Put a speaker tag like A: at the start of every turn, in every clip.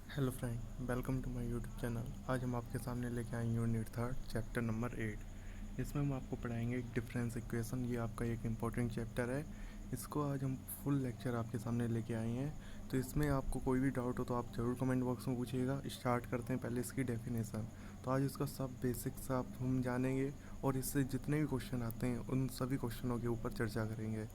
A: Hello friend, welcome to my YouTube channel. आज हम आपके सामने लेके आए यूनिट थर्ड चैप्टर नंबर 8। इसमें हम आपको पढ़ाएंगे डिफरेंस इक्वेशन। ये आपका एक इम्पॉर्टेंट चैप्टर है। इसको आज हम फुल लेक्चर आपके सामने लेके आए हैं। तो इसमें आपको कोई भी डाउट हो तो आप ज़रूर कमेंट बॉक्स में पूछिएगा। स्टार्ट करते हैं पहले इसकी डेफिनेशन। तो आज इसका सब बेसिक्स आप हम जानेंगे और इससे जितने भी क्वेश्चन आते हैं उन सभी क्वेश्चनों के ऊपर चर्चा करेंगे।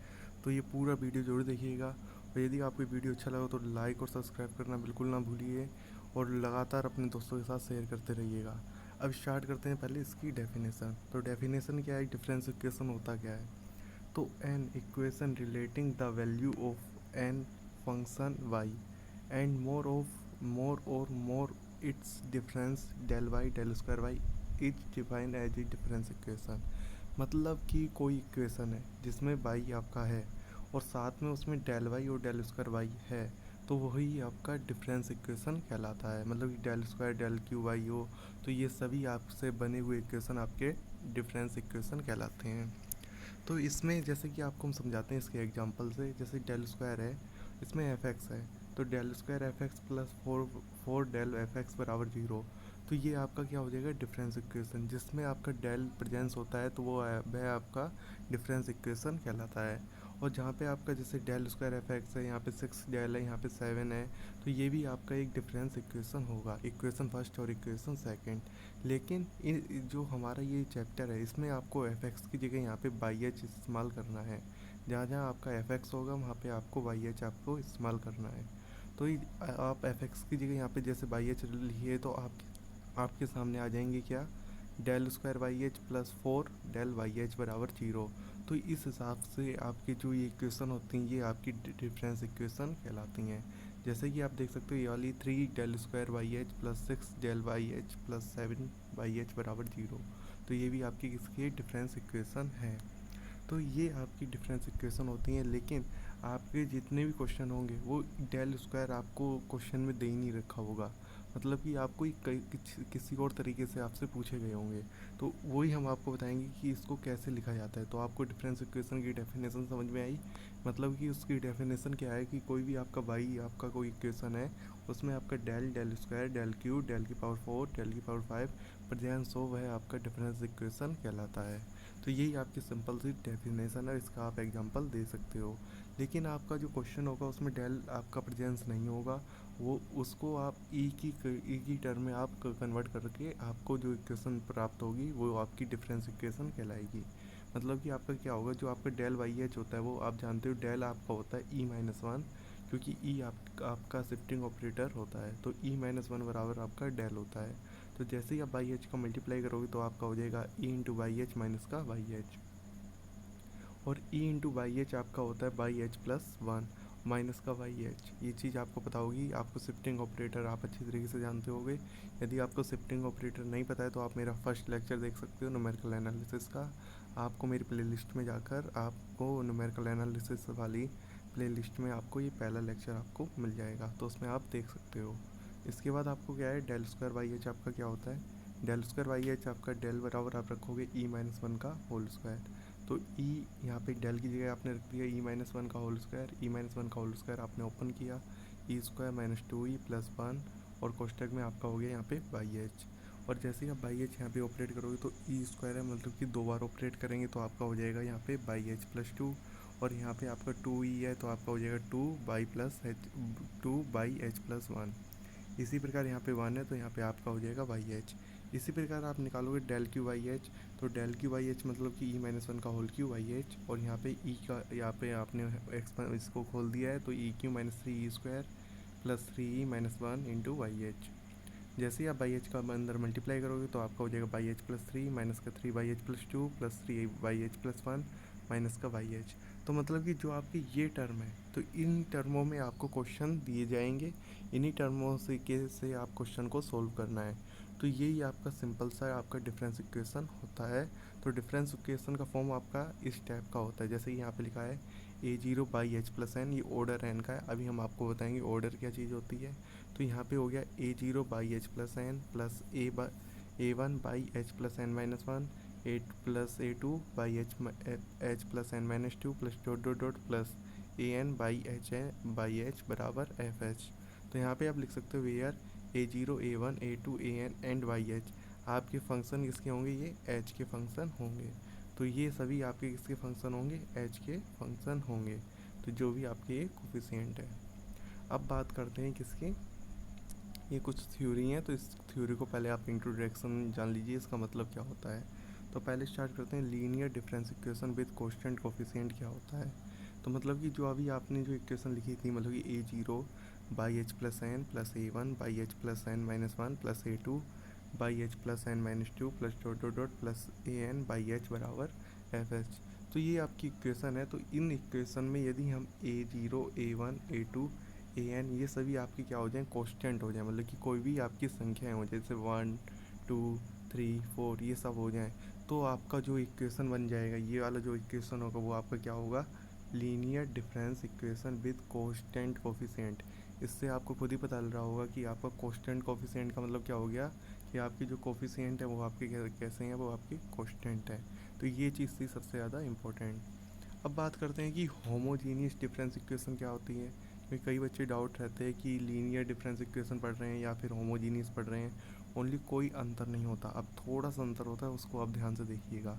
A: तो ये पूरा वीडियो जरूर देखिएगा। और यदि आपको वीडियो अच्छा लगा तो लाइक और सब्सक्राइब करना बिल्कुल ना भूलिए और लगातार अपने दोस्तों के साथ शेयर करते रहिएगा। अब स्टार्ट करते हैं पहले इसकी डेफिनेशन। तो डेफिनेशन क्या है, डिफरेंस इक्वेशन होता क्या है। तो an equation relating the value of an function y and more और more its difference del y del square y is defined as a difference equation. मतलब कि कोई इक्वेशन है जिसमें वाई आपका है और साथ में उसमें डेल वाई और डेल स्क्वायर वाई है, तो वही आपका डिफरेंस इक्वेशन कहलाता है। मतलब कि del square del q y हो तो ये सभी आपसे बने हुए इक्वेशन आपके डिफरेंस इक्वेशन कहलाते हैं। तो इसमें जैसे कि आपको हम समझाते हैं इसके एग्जांपल से। जैसे डेल स्क्वायर है, इसमें एफ एक्स है, तो del square f x plus four del f x बराबर 0। तो ये आपका क्या हो जाएगा, डिफरेंस इक्वेशन। जिसमें आपका डेल प्रेजेंस होता है तो वह आपका डिफरेंस इक्वेशन कहलाता है। और जहाँ पे आपका जैसे डेल स्क्वायर एफ एक्स है, यहाँ पे 6 डेल है, यहाँ पे 7 है, तो ये भी आपका एक डिफरेंस इक्वेशन होगा, इक्वेशन फर्स्ट और इक्वेशन सेकंड। लेकिन जो हमारा ये चैप्टर है इसमें आपको एफ एक्स की जगह यहाँ पे बाई एच इस्तेमाल करना है। जहाँ जहाँ आपका एफ एक्स होगा वहाँ पे आपको बाई एच आपको इस्तेमाल करना है। तो आप एफ एक्स की जगह यहाँ पे जैसे बाई एच लिखिए तो आपके सामने आ जाएंगे क्या, del square y h plus 4 del y h बराबर 0। तो इस हिसाब से आपकी जो ये इक्वेशन होती हैं ये आपकी डिफरेंस इक्वेशन कहलाती हैं। जैसे कि आप देख सकते हो ये वाली 3 del square y h plus 6 del y h plus 7 y h बराबर 0। तो ये भी आपकी किसकी डिफरेंस इक्वेशन है। तो ये आपकी डिफरेंस इक्वेशन होती हैं। लेकिन आपके जितने भी क्वेश्चन होंगे वो डेल स्क्वायर आपको क्वेश्चन में दे ही नहीं रखा होगा। मतलब कि आपको किसी और तरीके से आपसे पूछे गए होंगे। तो वही हम आपको बताएंगे कि इसको कैसे लिखा जाता है। तो आपको डिफरेंस इक्वेशन की डेफिनेशन समझ में आई। मतलब कि उसकी डेफिनेशन क्या है कि कोई भी आपका बाई आपका कोई इक्वेशन है, उसमें आपका del del square del q del की पावर 4 डेल की पावर 5 प्रेजेंस हो, वह आपका डिफरेंस इक्वेशन कहलाता है। तो यही आपकी सिंपल सी डेफिनेशन है, इसका आप एग्जांपल दे सकते हो। लेकिन आपका जो क्वेश्चन होगा उसमें डेल आपका प्रेजेंस नहीं होगा, वो उसको आप ई की टर्म में आप कन्वर्ट करके आपको जो इक्वेशन प्राप्त होगी वो आपकी डिफरेंस इक्वेशन कहलाएगी। मतलब कि आपका क्या होगा, जो आपका डेल वाई एच होता है वो आप जानते हो डेल आपका होता है E-1, क्योंकि ई आपका शिफ्टिंग ऑपरेटर होता है। तो E-1 बराबर आपका डेल होता है। तो जैसे ही आप बाई एच का मल्टीप्लाई करोगे तो आपका हो जाएगा E into by H minus का बाई एच। और ई इंटू बाई एच आपका होता है बाई एच प्लस 1 माइनस का बाई एच। ये चीज़ आपको पता होगी। आपको शिफ्टिंग ऑपरेटर आप अच्छी तरीके से जानते होगे। यदि आपको शिफ्टिंग ऑपरेटर नहीं पता है तो आप मेरा फर्स्ट लेक्चर देख सकते हो न्यूमेरिकल एनालिसिस का। आपको मेरी प्लेलिस्ट में जाकर आपको न्यूमेरिकल एनालिसिस वाली प्लेलिस्ट में आपको ये पहला लेक्चर आपको मिल जाएगा, तो उसमें आप देख सकते हो। इसके बाद आपको क्या है, डेल स्क्वायर वाई एच आपका क्या होता है। डेल स्क्वायर वाई एच आपका डेल बराबर आप रखोगे E-1 का होल स्क्वायर। तो ई यहाँ पे डेल की जगह आपने रख दिया E-1 का होल स्क्वायर। E-1 का होल स्क्वायर आपने ओपन किया, E square minus 2E plus 1, और कोष्टक में आपका हो गया यहाँ पे बाई एच। और जैसे ही आप बाई एच यहाँ पे ऑपरेट करोगे तो ई स्क्वायर है, मतलब कि 2 बार ऑपरेट करेंगे तो आपका हो जाएगा यहाँ पे बाई एच प्लस 2। और यहाँ पे आपका 2E है तो आपका हो जाएगा 2 बाई एच प्लस 1। इसी प्रकार यहाँ पे 1 है तो यहाँ पे आपका हो जाएगा वाई एच। इसी प्रकार आप निकालोगे डेल क्यू वाई एच। तो डेल क्यू वाई एच मतलब कि E-1 का होल क्यू वाई एच, और यहाँ पे ई का यहाँ पे आपने इसको खोल दिया है तो E³ -3E² plus 3E-1 into Y H. जैसे ही आप बाई एच का अंदर मल्टीप्लाई करोगे तो आपका हो जाएगा बाई एच प्लस 3 माइनस का 3 by h plus 2 plus 3 by h plus 1 minus का वाई एच। तो मतलब कि जो आपकी ये टर्म है तो इन टर्मों में आपको क्वेश्चन दिए जाएंगे। इन्हीं टर्मों से आप क्वेश्चन को सोल्व करना है। तो यही आपका सिंपल सा आपका डिफरेंस इक्वेशन होता है। तो डिफरेंस इक्वेशन का फॉर्म आपका इस टाइप का होता है, जैसे यहाँ पे लिखा है A0/H+n। ये ऑर्डर n का है। अभी हम आपको बताएंगे ऑर्डर क्या चीज़ होती है। तो यहाँ पे हो गया A0/H+n plus A1/H+n-1 8 + A2/H+n-2 plus dot dot dot plus AN/H बराबर FH। तो यहाँ पे आप लिख सकते हो where A0 A1 A2 AN and YH आपके फंक्शन किसके होंगे, ये H के फंक्शन होंगे। तो ये सभी आपके किसके फंक्शन होंगे, H के फंक्शन होंगे। तो जो भी आपके ये कोफिशिएंट है। अब बात करते हैं किसकी, ये कुछ थ्योरी हैं, तो इस थ्योरी को पहले आप इंट्रोडक्शन जान लीजिए इसका मतलब क्या होता है। तो पहले स्टार्ट करते हैं, linear difference equation with constant coefficient क्या होता है। तो मतलब कि जो अभी आपने जो इक्वेशन लिखी थी, मतलब कि A0 y h plus n प्लस A1 y h plus n minus one plus A2 y h plus n minus two plus dot dot dot plus AN y h बराबर FH। तो ये आपकी इक्वेशन है। तो इन इक्वेशन में यदि हम A0 A1 A2 AN ये सभी आपके क्या हो जाएं, कांस्टेंट हो जाए, मतलब कि कोई भी आपकी संख्याएं हो जैसे 1 2 3 4 ये सब हो जाएं, तो आपका जो इक्वेशन बन जाएगा, ये वाला जो इक्वेशन होगा वो आपका क्या होगा, linear difference equation with constant coefficient. इससे आपको खुद ही पता चल रहा होगा कि आपका कांस्टेंट कोफिशिएंट का मतलब क्या हो गया, कि आपकी जो कोफिशिएंट है वो आपके कैसे हैं, वो आपकी कांस्टेंट है। तो ये चीज़ थी सबसे ज़्यादा इम्पोर्टेंट। अब बात करते हैं कि होमोजीनियस डिफरेंस इक्वेशन क्या होती है। क्योंकि कई बच्चे डाउट रहते हैं कि लीनियर डिफरेंस इक्वेशन पढ़ रहे हैं या फिर होमोजीनियस पढ़ रहे हैं, ओनली कोई अंतर नहीं होता। अब थोड़ा सा अंतर होता है, उसको आप ध्यान से देखिएगा।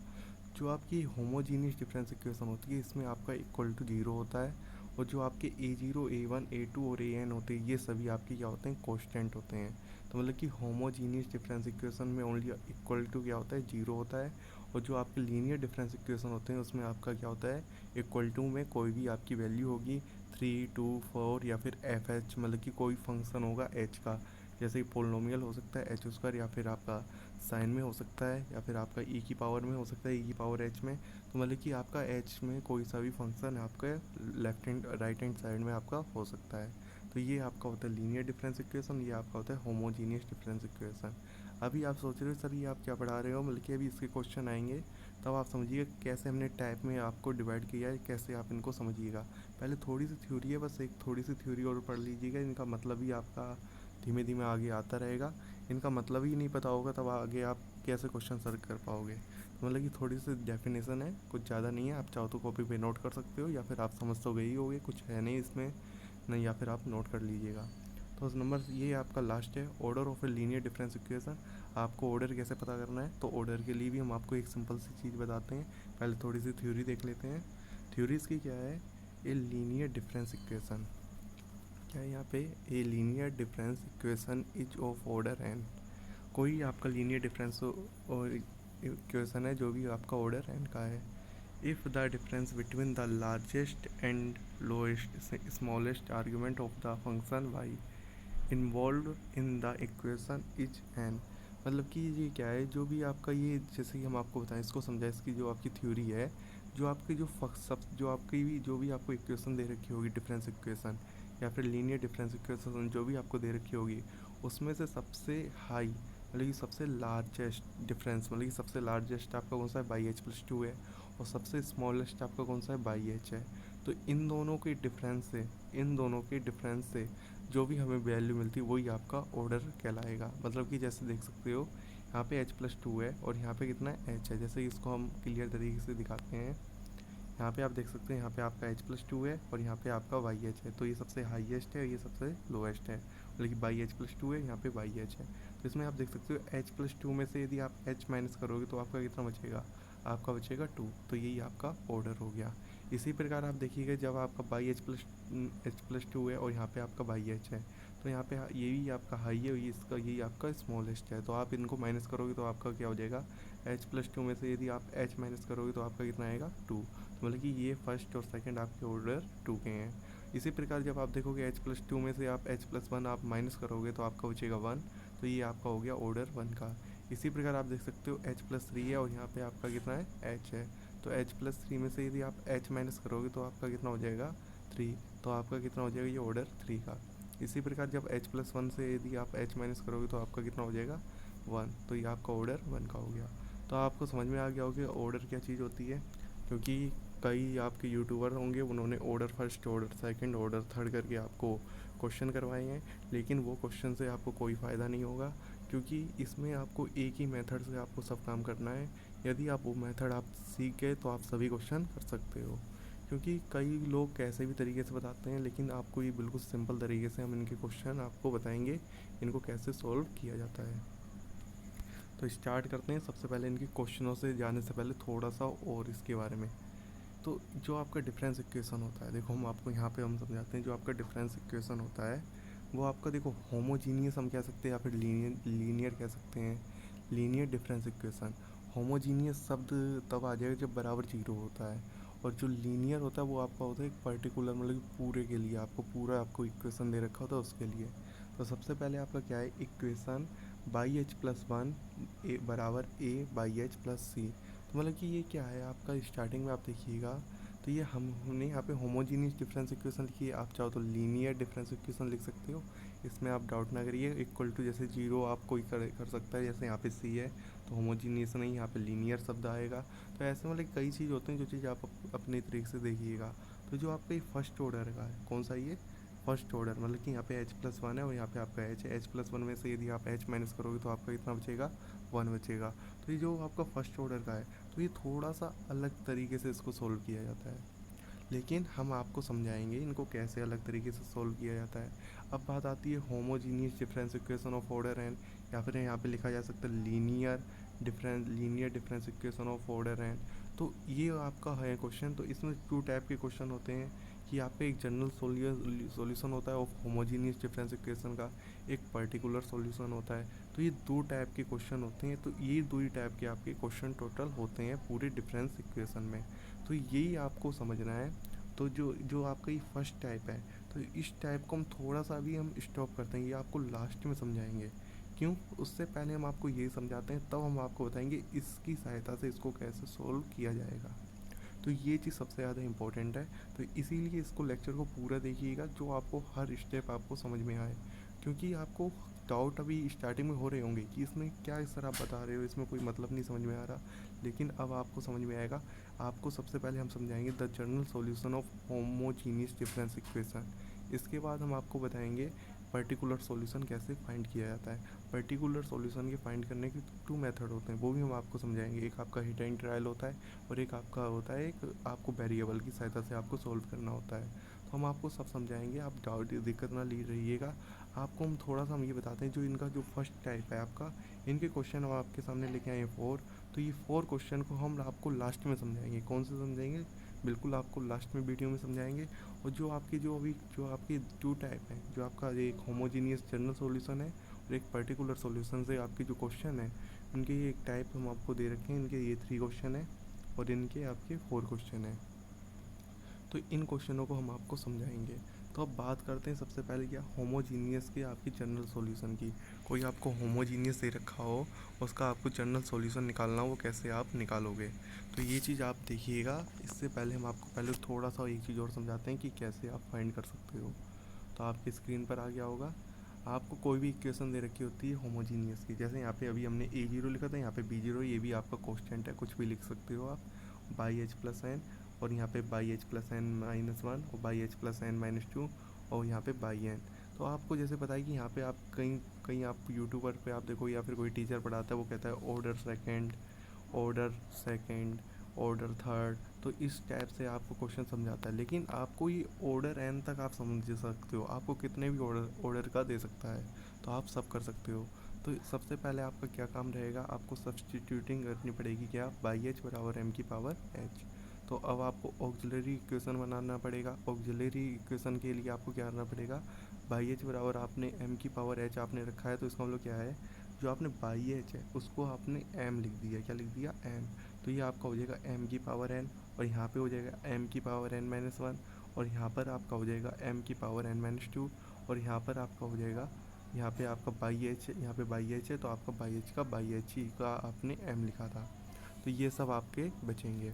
A: जो आपकी होमोजीनियस डिफरेंस इक्वेशन होती है, इसमें आपका इक्वल टू जीरो होता है, और जो आपके A0 A1 A2 और AN होते हैं, ये सभी आपके क्या होते हैं, कांस्टेंट होते हैं। तो मतलब कि होमोजीनियस डिफरेंस इक्वेशन में ओनली इक्वल टू क्या होता है, जीरो होता है। और जो आपके लीनियर डिफरेंस इक्वेशन होते हैं उसमें आपका क्या होता है, इक्वल टू में कोई भी आपकी वैल्यू होगी 3 2 4 या फिर FH, मतलब कि कोई फंक्शन होगा H का, जैसे कि पोलिनोमियल हो सकता है H स्क्वायर, या फिर आपका साइन में हो सकता है, या फिर आपका E की पावर में हो सकता है, E की पावर H में। तो मतलब कि आपका H में कोई सा भी फंक्शन आपका left hand right hand side में आपका हो सकता है। तो ये आपका होता है लीनियर डिफरेंस इक्वेशन, ये आपका होता है होमोजीनियस डिफरेंस इक्वेशन। अभी आप सोच रहे हो सर ये आप क्या पढ़ा रहे हो, मतलब कि अभी इसके क्वेश्चन आएंगे, तब आप समझिएगा कैसे हमने टाइप में आपको डिवाइड किया है, कैसे आप इनको समझिएगा। पहले थोड़ी सी थ्योरी है, बस एक थोड़ी सी थ्योरी और पढ़ लीजिएगा, इनका मतलब ही आपका धीमे धीमे आगे आता रहेगा। इनका मतलब ही नहीं पता होगा, तब आगे आप कैसे क्वेश्चन सॉल्व कर पाओगे। तो मतलब कि थोड़ी सी डेफिनेशन है, कुछ ज़्यादा नहीं है, आप चाहो तो कॉपी पे नोट कर सकते हो, या फिर आप समझ तो गए ही होगे, कुछ है नहीं इसमें नहीं, या फिर आप नोट कर लीजिएगा। तो नंबर ये आपका लास्ट है, order of A linear difference equation. आपको ऑर्डर कैसे पता करना है, तो ऑर्डर के लिए भी हम आपको एक सिंपल सी चीज़ बताते हैं। पहले थोड़ी सी थ्योरी देख लेते हैं। थ्योरी इसकी क्या है, ए लीनियर डिफरेंस इक्वेशन क्या है यहाँ पे, a linear difference equation is of order n. कोई आपका लीनियर डिफरेंस और इक्वेशन है जो भी आपका ऑर्डर एन का है, if the difference between the largest and lowest smallest argument of the function y involve in the equation is n. मतलब कि ये क्या है, जो भी आपका ये, जैसे कि हम आपको बताएं, इसको समझाएं, इसकी जो आपकी थ्योरी है, जो आपकी जो आपकी भी जो भी आपको इक्वेशन दे रखी होगी, डिफरेंस इक्वेशन या फिर लीनियर डिफरेंस इक्वेशन जो भी आपको दे रखी होगी, उसमें से सबसे हाई मतलब कि सबसे लार्जेस्ट डिफरेंस, मतलब कि सबसे लार्जेस्ट आपका कौन सा है, बाई एच प्लस टू है, और सबसे स्मॉलेस्ट आपका कौन सा है, बाई एच है। तो इन दोनों के डिफरेंस से जो भी हमें वैल्यू मिलती है वही आपका ऑर्डर कहलाएगा। मतलब कि जैसे देख सकते हो यहाँ पे h प्लस टू है और यहाँ पे कितना है, h है। जैसे इसको हम क्लियर तरीके से दिखाते हैं, यहाँ पे आप देख सकते हैं, यहाँ पे आपका h प्लस टू है और यहाँ पे आपका वाई एच है। तो ये सबसे हाईएस्ट है, ये सबसे लोएस्ट है, मतलब कि बाई एच प्लस टू है, यहाँ पे वाई एच है। तो इसमें आप देख सकते हो h प्लस टू में से यदि आप h माइनस करोगे तो आपका कितना बचेगा, आपका बचेगा टू। तो यही आपका ऑर्डर हो गया। इसी प्रकार आप देखिएगा, जब आपका बाई एच प्लस टू है और यहाँ पे आपका बाई एच है, तो यहाँ पे यही आपका हाई है, इसका यही आपका स्मॉलेस्ट है। तो आप इनको माइनस करोगे तो आपका क्या हो जाएगा, h प्लस टू में से यदि आप h माइनस करोगे तो आपका कितना आएगा, टू। तो मतलब कि ये फर्स्ट और सेकंड आपके ऑर्डर टू के हैं। इसी प्रकार जब आप देखोगे h प्लस टू में से आप h प्लस वन आप माइनस करोगे तो आपका बचेगा वन। तो ये आपका हो गया ऑर्डर वन का। इसी प्रकार आप देख सकते हो h प्लस थ्री है और यहाँ पे आपका कितना है, h है। तो h प्लस थ्री में से यदि आप h माइनस करोगे तो आपका कितना हो जाएगा, थ्री। तो आपका कितना हो जाएगा, ये ऑर्डर थ्री का। इसी प्रकार जब h प्लस वन से यदि आप h माइनस करोगे तो आपका कितना हो जाएगा, वन। तो ये आपका ऑर्डर वन का हो गया। तो आपको समझ में आ गया होगा ऑर्डर क्या चीज़ होती है, क्योंकि कई आपके यूट्यूबर होंगे उन्होंने order first, order second, order third करके आपको क्वेश्चन करवाए हैं, लेकिन वो क्वेश्चन से आपको कोई फ़ायदा नहीं होगा, क्योंकि इसमें आपको एक ही मेथड से आपको सब काम करना है। यदि आप वो मेथड आप सीख गए तो आप सभी क्वेश्चन कर सकते हो। क्योंकि कई लोग कैसे भी तरीके से बताते हैं, लेकिन आपको ये बिल्कुल सिंपल तरीके से हम इनके क्वेश्चन आपको बताएंगे, इनको कैसे सॉल्व किया जाता है। तो स्टार्ट करते हैं। सबसे पहले इनके क्वेश्चनों से जाने से पहले थोड़ा सा और इसके बारे में। तो जो आपका डिफरेंस इक्वेशन होता है, देखो हम आपको यहाँ पे हम समझाते हैं। जो आपका डिफरेंस इक्वेशन होता है वो आपका, देखो, होमोजीनियस हम कह सकते हैं या फिर लीनियर कह सकते हैं। लीनियर डिफरेंस इक्वेशन, होमोजीनियस शब्द तब आ जाएगा जब बराबर जीरो होता है, और जो लीनियर होता है वो आपका होता है एक पर्टिकुलर, मतलब पूरे के लिए, आपको पूरा आपको इक्वेशन दे रखा होता है उसके लिए। तो सबसे पहले आपका क्या है, equation y h plus one a बराबर a y h plus c. तो मतलब कि ये क्या है आपका, स्टार्टिंग में आप देखिएगा तो ये हमने यहाँ पे होमोजीनियस डिफरेंस इक्वेशन लिखी है। आप चाहो तो लीनियर डिफरेंस इक्वेशन लिख सकते हो, इसमें आप डाउट ना करिए। इक्वल टू जैसे जीरो आप कोई कर सकता है, जैसे यहाँ पे सी है तो होमोजीनियस नहीं, यहाँ पे लीनियर शब्द आएगा। तो ऐसे मतलब कई चीज़ होते हैं जो चीज़ आप अपने तरीके से देखिएगा। तो जो आपका ये फर्स्ट ऑर्डर का है, कौन सा ये फर्स्ट ऑर्डर, मतलब कि यहाँ पे एच प्लस वन है और यहाँ पे आपका एच है। एच प्लस वन में से यदि आप एच माइनस करोगे तो आपका कितना बचेगा, वन बचेगा। तो ये जो आपका फर्स्ट ऑर्डर का है, तो ये थोड़ा सा अलग तरीके से इसको सोल्व किया जाता है, लेकिन हम आपको समझाएंगे इनको कैसे अलग तरीके से सोल्व किया जाता है। अब बात आती है homogeneous difference equation of order n, या फिर यहाँ पे लिखा जा सकता है linear difference equation of order n. तो ये आपका है क्वेश्चन। तो इसमें टू टाइप के क्वेश्चन होते हैं कि यहाँ पे एक जनरल सॉल्यूशन होता है ऑफ होमोजीनियस डिफरेंस इक्वेशन का, एक पर्टिकुलर सॉल्यूशन होता है। तो ये दो टाइप के क्वेश्चन होते हैं। तो ये दो ही टाइप के आपके क्वेश्चन टोटल होते हैं पूरे डिफरेंस इक्वेशन में। तो यही आपको समझना है। तो जो जो आपका ये फर्स्ट टाइप है, तो इस टाइप को हम थोड़ा सा अभी हम स्टॉप करते हैं, ये आपको लास्ट में समझाएंगे। क्यों, उससे पहले हम आपको यही समझाते हैं, तब हम आपको बताएंगे इसकी सहायता से इसको कैसे सोल्व किया जाएगा। तो ये चीज़ सबसे ज़्यादा इंपॉर्टेंट है। तो इसीलिए इसको लेक्चर को पूरा देखिएगा, जो आपको हर स्टेप आपको समझ में आए। क्योंकि आपको डाउट अभी स्टार्टिंग में हो रहे होंगे कि इसमें क्या इस तरह आप बता रहे हो, इसमें कोई मतलब नहीं समझ में आ रहा, लेकिन अब आपको समझ में आएगा। आपको सबसे पहले हम समझाएंगे the general solution of homogeneous difference equation. इसके बाद हम आपको बताएंगे पर्टिकुलर सॉल्यूशन कैसे फाइंड किया जाता है। पर्टिकुलर सॉल्यूशन के फाइंड करने के टू मेथड होते हैं, वो भी हम आपको समझाएंगे। एक आपका हिट एंड ट्रायल होता है, और एक आपका होता है एक आपको वेरिएबल की सहायता से आपको सोल्व करना होता है। तो हम आपको सब समझाएंगे, आप डाउट दिक्कत ना ली रहिएगा। आपको हम थोड़ा सा हम ये बताते हैं, जो इनका जो फर्स्ट टाइप है आपका, इनके क्वेश्चन हम आपके सामने लेके आए हैं फोर। तो ये फोर क्वेश्चन को हम आपको लास्ट में समझाएंगे। कौन से समझाएंगे, बिल्कुल आपको लास्ट में वीडियो में समझाएंगे। और जो आपकी जो अभी जो आपकी टू टाइप है, जो आपका एक होमोजीनियस जनरल सॉल्यूशन है और एक पर्टिकुलर सॉल्यूशन से आपके जो क्वेश्चन है, उनके ये एक टाइप हम आपको दे रखे हैं। इनके ये थ्री क्वेश्चन है और इनके आपके फोर क्वेश्चन है। तो इन क्वेश्चनों को हम आपको समझाएंगे। तो अब बात करते हैं सबसे पहले क्या, होमोजीनियस के आपकी जनरल सॉल्यूशन की। कोई आपको होमोजीनियस दे रखा हो, उसका आपको जनरल सॉल्यूशन निकालना हो, वो कैसे आप निकालोगे। तो ये चीज़ आप देखिएगा। इससे पहले हम आपको पहले थोड़ा सा एक चीज़ और समझाते हैं कि कैसे आप फाइंड कर सकते हो। तो आपकी स्क्रीन पर आ गया होगा, आपको कोई भी इक्वेशन दे रखी होती है होमोजीनियस की। जैसे यहाँ पे अभी हमने ए जीरो लिखा था, यहाँ पे बी जीरो, ये भी आपका कॉन्स्टेंट है, कुछ भी लिख सकते हो आप। बाई एच प्लस एन, और यहाँ पे y h plus n minus one, और y h plus n minus two, और यहाँ पे बाई एन। तो आपको जैसे पता है कि यहाँ पे आप कहीं कहीं आप यूट्यूबर पे आप देखो, या फिर कोई टीचर पढ़ाता है, वो कहता है ऑर्डर सेकेंड, ऑर्डर थर्ड। तो इस टाइप से आपको क्वेश्चन समझाता है, लेकिन आपको ये ऑर्डर एन तक आप समझ सकते हो, आपको कितने भी ऑर्डर का दे सकता है, तो आप सब कर सकते हो। तो सबसे पहले आपका क्या काम रहेगा, आपको सब्सटीट्यूटिंग करनी पड़ेगी, क्या, बाई एच बराबर एम की पावर एच। तो अब आपको ऑक्सिलरी इक्वेशन बनाना पड़ेगा। ऑक्सिलरी इक्वेशन के लिए आपको क्या करना पड़ेगा, बाई एच बराबर आपने एम की पावर एच आपने रखा है, तो इसका मतलब क्या है, जो आपने बाई एच है उसको आपने एम लिख दिया। क्या लिख दिया, एम। तो ये आपका हो जाएगा एम की पावर एन, और यहाँ पे हो जाएगा एम की पावर एन माइनस वन, और यहाँ पर आपका हो जाएगा एम की पावर एन माइनस टू, और यहाँ पर आपका हो जाएगा, यहाँ पे आपका बाई एच है, यहाँ पे बाई एच है, तो आपका बाई एच ही का आपने एम लिखा था। तो ये सब आपके बचेंगे।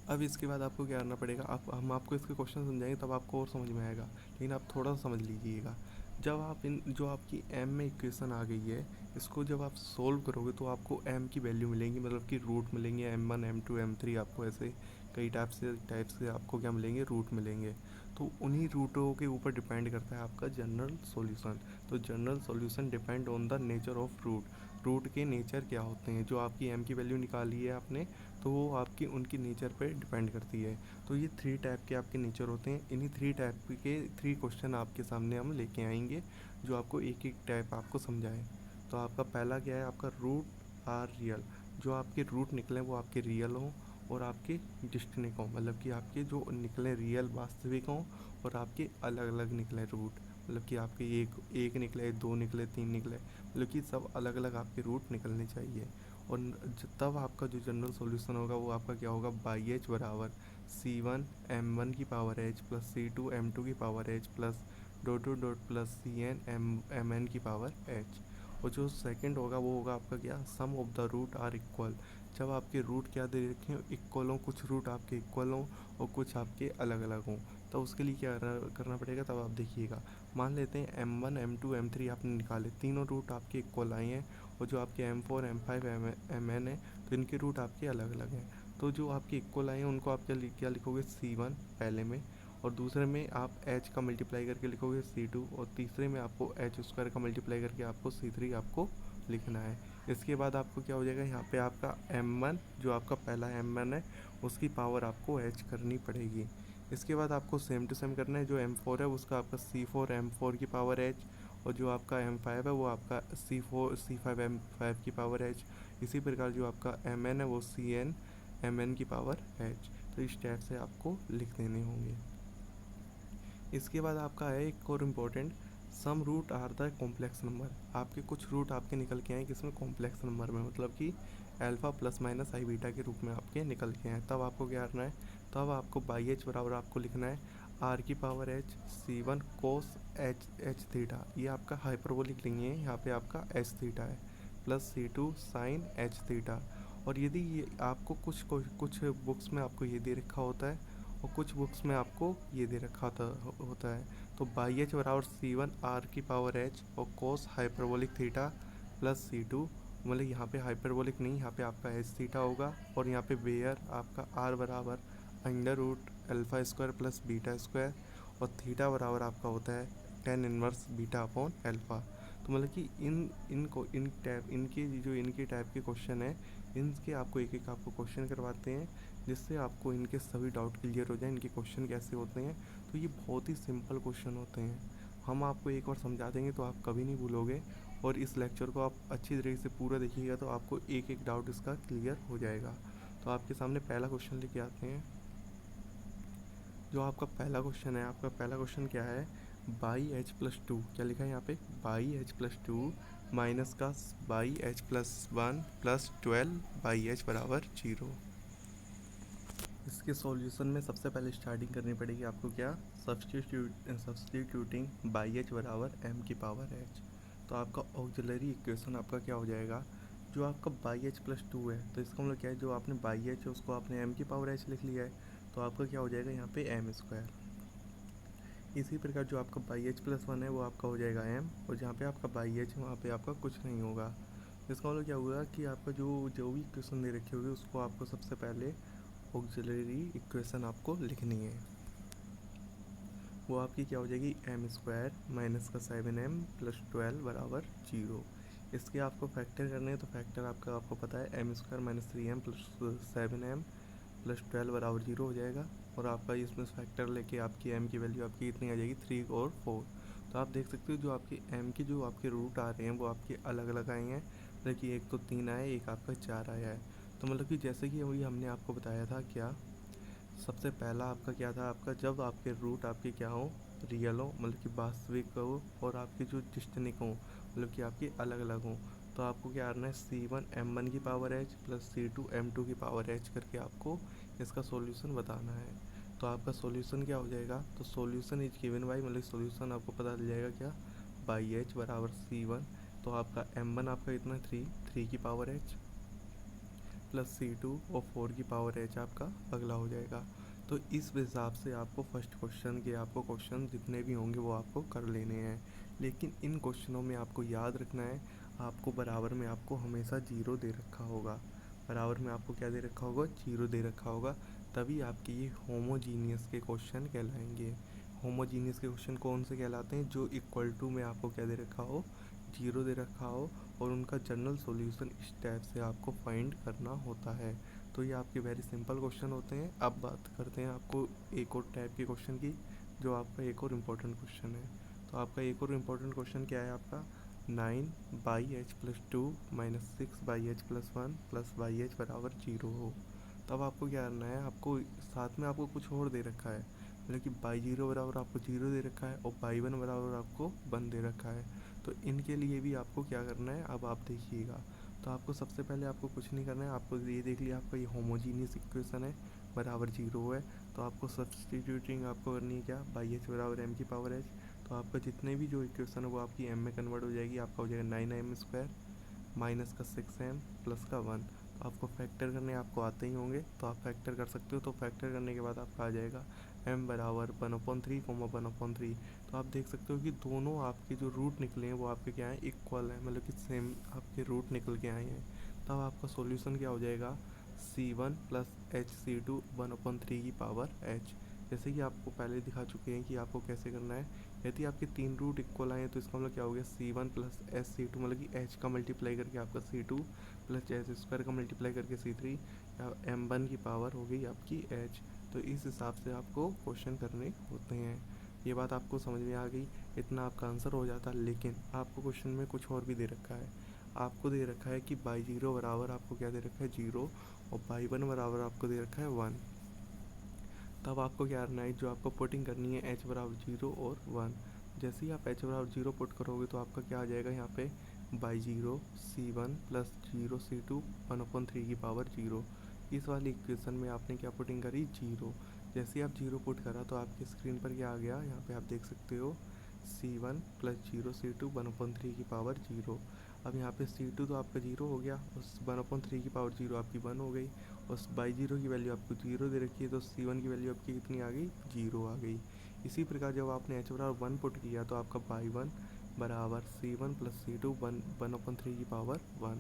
A: अब इसके बाद आपको क्या करना पड़ेगा, हम आपको इसके क्वेश्चन समझाएंगे तब आपको और समझ में आएगा, लेकिन आप थोड़ा सा समझ लीजिएगा। जब आप इन जो आपकी एम में इक्वेशन आ गई है, इसको जब आप सोल्व करोगे तो आपको एम की वैल्यू मिलेंगी, मतलब कि रूट मिलेंगे, M1 M2 M3, आपको ऐसे कई टाइप से आपको क्या मिलेंगे, रूट मिलेंगे। तो तो उन्हीं रूटों के ऊपर डिपेंड करता है आपका जनरल सॉल्यूशन। तो general solution depend on the nature of root के नेचर क्या होते हैं। जो आपकी एम की वैल्यू निकाली है आपने, तो वो आपकी उनकी नेचर पे डिपेंड करती है। तो ये 3 टाइप के आपके नेचर होते हैं। इन्हीं 3 टाइप के 3 क्वेश्चन आपके सामने हम लेके आएंगे, जो आपको एक एक टाइप आपको समझाएं। तो आपका पहला क्या है, आपका रूट आर रियल। जो आपके रूट निकले वो आपके रियल हों और आपके डिस्टिंक्ट हों, मतलब कि आपके जो निकले रियल वास्तविक हों और आपके अलग अलग निकले रूट, मतलब कि आपके एक निकले, 2 निकले, 3 निकले, मतलब कि सब अलग अलग आपके रूट निकलने चाहिए। और तब आपका जो जनरल सॉल्यूशन होगा वो आपका क्या होगा, बाई एच बराबर C1 M1 की power h plus C2 M2 की power h plus dot two dot plus CN M N की पावर एच। और जो सेकंड होगा वो होगा आपका क्या, sum of the root are equal. जब आपके रूट क्या दे रखे हो, इक्वल हों, कुछ रूट आपके इक्वल हों और कुछ आपके अलग अलग हों, तो उसके लिए क्या करना पड़ेगा, तब आप देखिएगा। मान लेते हैं M1 M2 M3 आपने निकाले, तीनों रूट आपके इक्वल आए हैं, और जो आपके M4 M5 MN है, तो इनके रूट आपके अलग अलग हैं। तो जो आपके इक्वल आए हैं उनको आप क्या लिखोगे, C1 पहले में, और दूसरे में आप H का मल्टीप्लाई करके लिखोगे C2, और तीसरे में आपको H² का मल्टीप्लाई करके आपको C3 आपको लिखना है। इसके बाद आपको क्या हो जाएगा, यहाँ पे आपका M1 जो आपका पहला M1 है उसकी पावर आपको H करनी पड़ेगी। इसके बाद आपको सेम टू सेम करना है, जो M4 है उसका आपका C4 M4 की पावर H, और जो आपका M5 है वो आपका C5 M5 की पावर H। इसी प्रकार जो आपका MN है वो CN MN की पावर H। तो इस टाइप से आपको लिख देने होंगे। इसके बाद आपका है एक और important, some root are the complex number. आपके कुछ रूट आपके निकल के आए किसमें, कॉम्प्लेक्स नंबर में, मतलब कि अल्फ़ा प्लस माइनस आई बीटा के रूप में आपके निकल के आए। तब आपको क्या करना है, तब आपको बाई एच बराबर आपको लिखना है आर की power h C1 cos h theta. ये आपका हाइपरबोलिक नहीं है, यहाँ पे आपका एच थीटा है, plus C2 sine h theta. और यदि ये आपको कुछ बुक्स में आपको ये दे रखा होता है और कुछ बुक्स में आपको ये दे रखा होता है, तो बाई एच बराबर C1 आर की पावर एच और cos hyperbolic theta plus C2, मतलब यहाँ पे हाइपरबोलिक नहीं, यहाँ पे आपका एच थीटा होगा, और यहाँ पे वेयर आपका आर बराबर under root alpha square plus beta square, और थीटा बराबर आपका होता है tan inverse beta upon alpha. तो मतलब कि इनके टाइप के क्वेश्चन है, इनके आपको एक एक आपको क्वेश्चन करवाते हैं, जिससे आपको इनके सभी डाउट क्लियर हो जाए, इनके क्वेश्चन कैसे होते हैं। तो ये बहुत ही सिंपल क्वेश्चन होते हैं, हम आपको एक बार समझा देंगे तो आप कभी नहीं भूलोगे। और इस लेक्चर को आप अच्छी तरीके से पूरा देखिएगा तो आपको एक एक डाउट इसका क्लियर हो जाएगा। तो आपके सामने पहला क्वेश्चन लेके आते हैं। जो आपका पहला क्वेश्चन है, आपका पहला क्वेश्चन क्या है, बाई एच प्लस टू, क्या लिखा है यहाँ पे, y h plus two minus का y h plus one plus 12 y h बराबर 0। इसके सॉल्यूशन में सबसे पहले स्टार्टिंग करनी पड़ेगी आपको, क्या, सब्सटीट्यूटिंग बाई एच बराबर m की पावर h। तो आपका ऑक्सिलरी इक्वेशन आपका क्या हो जाएगा, जो आपका बाई एच प्लस टू है, तो इसका मतलब क्या है, जो आपने बाई एच है उसको आपने m की पावर h लिख लिया है, तो आपका क्या हो जाएगा यहाँ पे m स्क्वायर। इसी प्रकार जो आपका बाई एच प्लस वन है वो आपका हो जाएगा m, और जहाँ पे आपका बाई एच वहाँ पे आपका कुछ नहीं होगा। इसका मतलब क्या होगा कि आपका जो भी इक्वेशन दे रखी होगी उसको आपको सबसे पहले ऑक्सिलरी इक्वेशन आपको लिखनी है। वो आपकी क्या हो जाएगी, एम स्क्वायर माइनस का 7m प्लस 12 बराबर 0। इसके आपको फैक्टर करने हैं, तो फैक्टर आपको पता है, m square minus 3m plus 7m plus 12 बराबर 0 हो जाएगा। और आपका इसमें फैक्टर लेके आपकी m की वैल्यू आपकी कितनी आ जाएगी, 3 और 4। तो आप देख सकते हो जो आपके m की जो आपके रूट आ रहे हैं वो आपके अलग अलग आए हैं, देखिए एक तो 3 आया, एक आपका 4 आया है। तो मतलब कि जैसे कि वही हमने आपको बताया था, क्या सबसे पहला आपका क्या था, आपका जब आपके रूट आपके क्या हो, रियल हो, मतलब कि वास्तविक हो, और आपके जो डिस्टिंक्ट हो, मतलब कि आपके अलग अलग हो, तो आपको क्या करना है, C1 M1 की power h plus C2 M2 की पावर एच करके आपको इसका सॉल्यूशन बताना है। तो आपका सॉल्यूशन क्या हो जाएगा, तो सॉल्यूशन इज गिवन बाई, मतलब सॉल्यूशन आपको पता चल जाएगा क्या, बाई एच बराबर C1, तो आपका M1 आपका इतना 3 की पावर एच प्लस C2 और 4 की पावर एच आपका अगला हो जाएगा। तो इस हिसाब से आपको फर्स्ट क्वेश्चन के आपको क्वेश्चन जितने भी होंगे वो आपको कर लेने हैं। लेकिन इन क्वेश्चनों में आपको याद रखना है, आपको बराबर में आपको हमेशा 0 दे रखा होगा, बराबर में आपको क्या दे रखा होगा, 0 दे रखा होगा, तभी आपके ये होमोजीनियस के क्वेश्चन कहलाएंगे। होमोजीनियस के क्वेश्चन कौन से कहलाते हैं, जो इक्वल टू में आपको क्या दे रखा हो, जीरो दे रखा हो, और उनका जनरल सॉल्यूशन इस टाइप से आपको फाइंड करना होता है। तो ये आपके वेरी सिंपल क्वेश्चन होते हैं। अब बात करते हैं आपको एक और टाइप के क्वेश्चन की, जो आपका एक और इम्पोर्टेंट क्वेश्चन है। तो आपका एक और इम्पोर्टेंट क्वेश्चन क्या है आपका, 9/h+2 - 6/h+1 + y(h) बराबर 0 हो। तब आपको क्या करना है, आपको साथ में आपको कुछ और दे रखा है, मतलब कि y0 बराबर आपको 0 दे रखा है और y1 बराबर आपको 1 दे रखा है। तो इनके लिए भी आपको क्या करना है, अब आप देखिएगा। तो आपको सबसे पहले आपको कुछ नहीं करना है, आपको ये देख लिया आपका ये होमोजीनियस इक्वेशन है, बराबर 0 है। तो आपको सब्सटीट्यूटिंग आपको करनी है क्या, h बराबर m⁻h। तो आपका जितने भी जो इक्वेशन है वो आपकी m में कन्वर्ट हो जाएगी, आपका हो जाएगा 9m² माइनस का 6m प्लस का 1। तो आपको फैक्टर करने आपको आते ही होंगे, तो आप फैक्टर कर सकते हो। तो फैक्टर करने के बाद आपका आ जाएगा m बराबर 1/3, 1/3। तो आप देख सकते हो कि दोनों आपके जो रूट निकले हैं वो आपके क्या हैं, इक्वल है, मतलब कि सेम आपके रूट निकल के आए हैं। तब आपका सॉल्यूशन क्या हो जाएगा, c1 + hc2 1/3 जैसे कि आपको पहले दिखा चुके हैं कि आपको कैसे करना है। यदि आपके तीन रूट इक्वल आए तो इसका मतलब क्या हो गया, c1 + hc2, मतलब कि h का मल्टीप्लाई करके आपका c2 + h² का मल्टीप्लाई करके c3, या m1 की पावर हो गई आपकी h। तो इस हिसाब से आपको क्वेश्चन करने होते हैं। ये बात आपको समझ में आ गई, इतना आपका आंसर हो जाता। लेकिन आपको क्वेश्चन में कुछ और भी दे रखा है। आपको दे रखा है कि y0 बराबर आपको क्या दे रखा है, 0, और y1 बराबर आपको दे रखा है 1। तब आपको क्या करना है, जो आपको पुटिंग करनी है h बराबर 0 और 1। जैसे ही आप h बराबर 0 पुट करोगे तो आपका क्या आ जाएगा यहाँ पे, y0 c1 + 0 c2 1/3 इस वाली इक्वेशन में आपने क्या पुटिंग करी, 0। जैसे ही आप 0 पुट करा तो आपकी स्क्रीन पर क्या आ गया, यहाँ पे आप देख सकते हो c1 + 0 c2 1/3 अब यहाँ पे c2 तो आपका 0 हो गया, उस 1/3 आपकी 1 हो गई, उस y0 की वैल्यू आपको 0 दे रखी है, तो c1 की वैल्यू आपकी कितनी आ गई, 0 आ गई। इसी प्रकार जब आपने h बराबर 1 पुट किया तो आपका y1 बराबर c1 + c2 1/3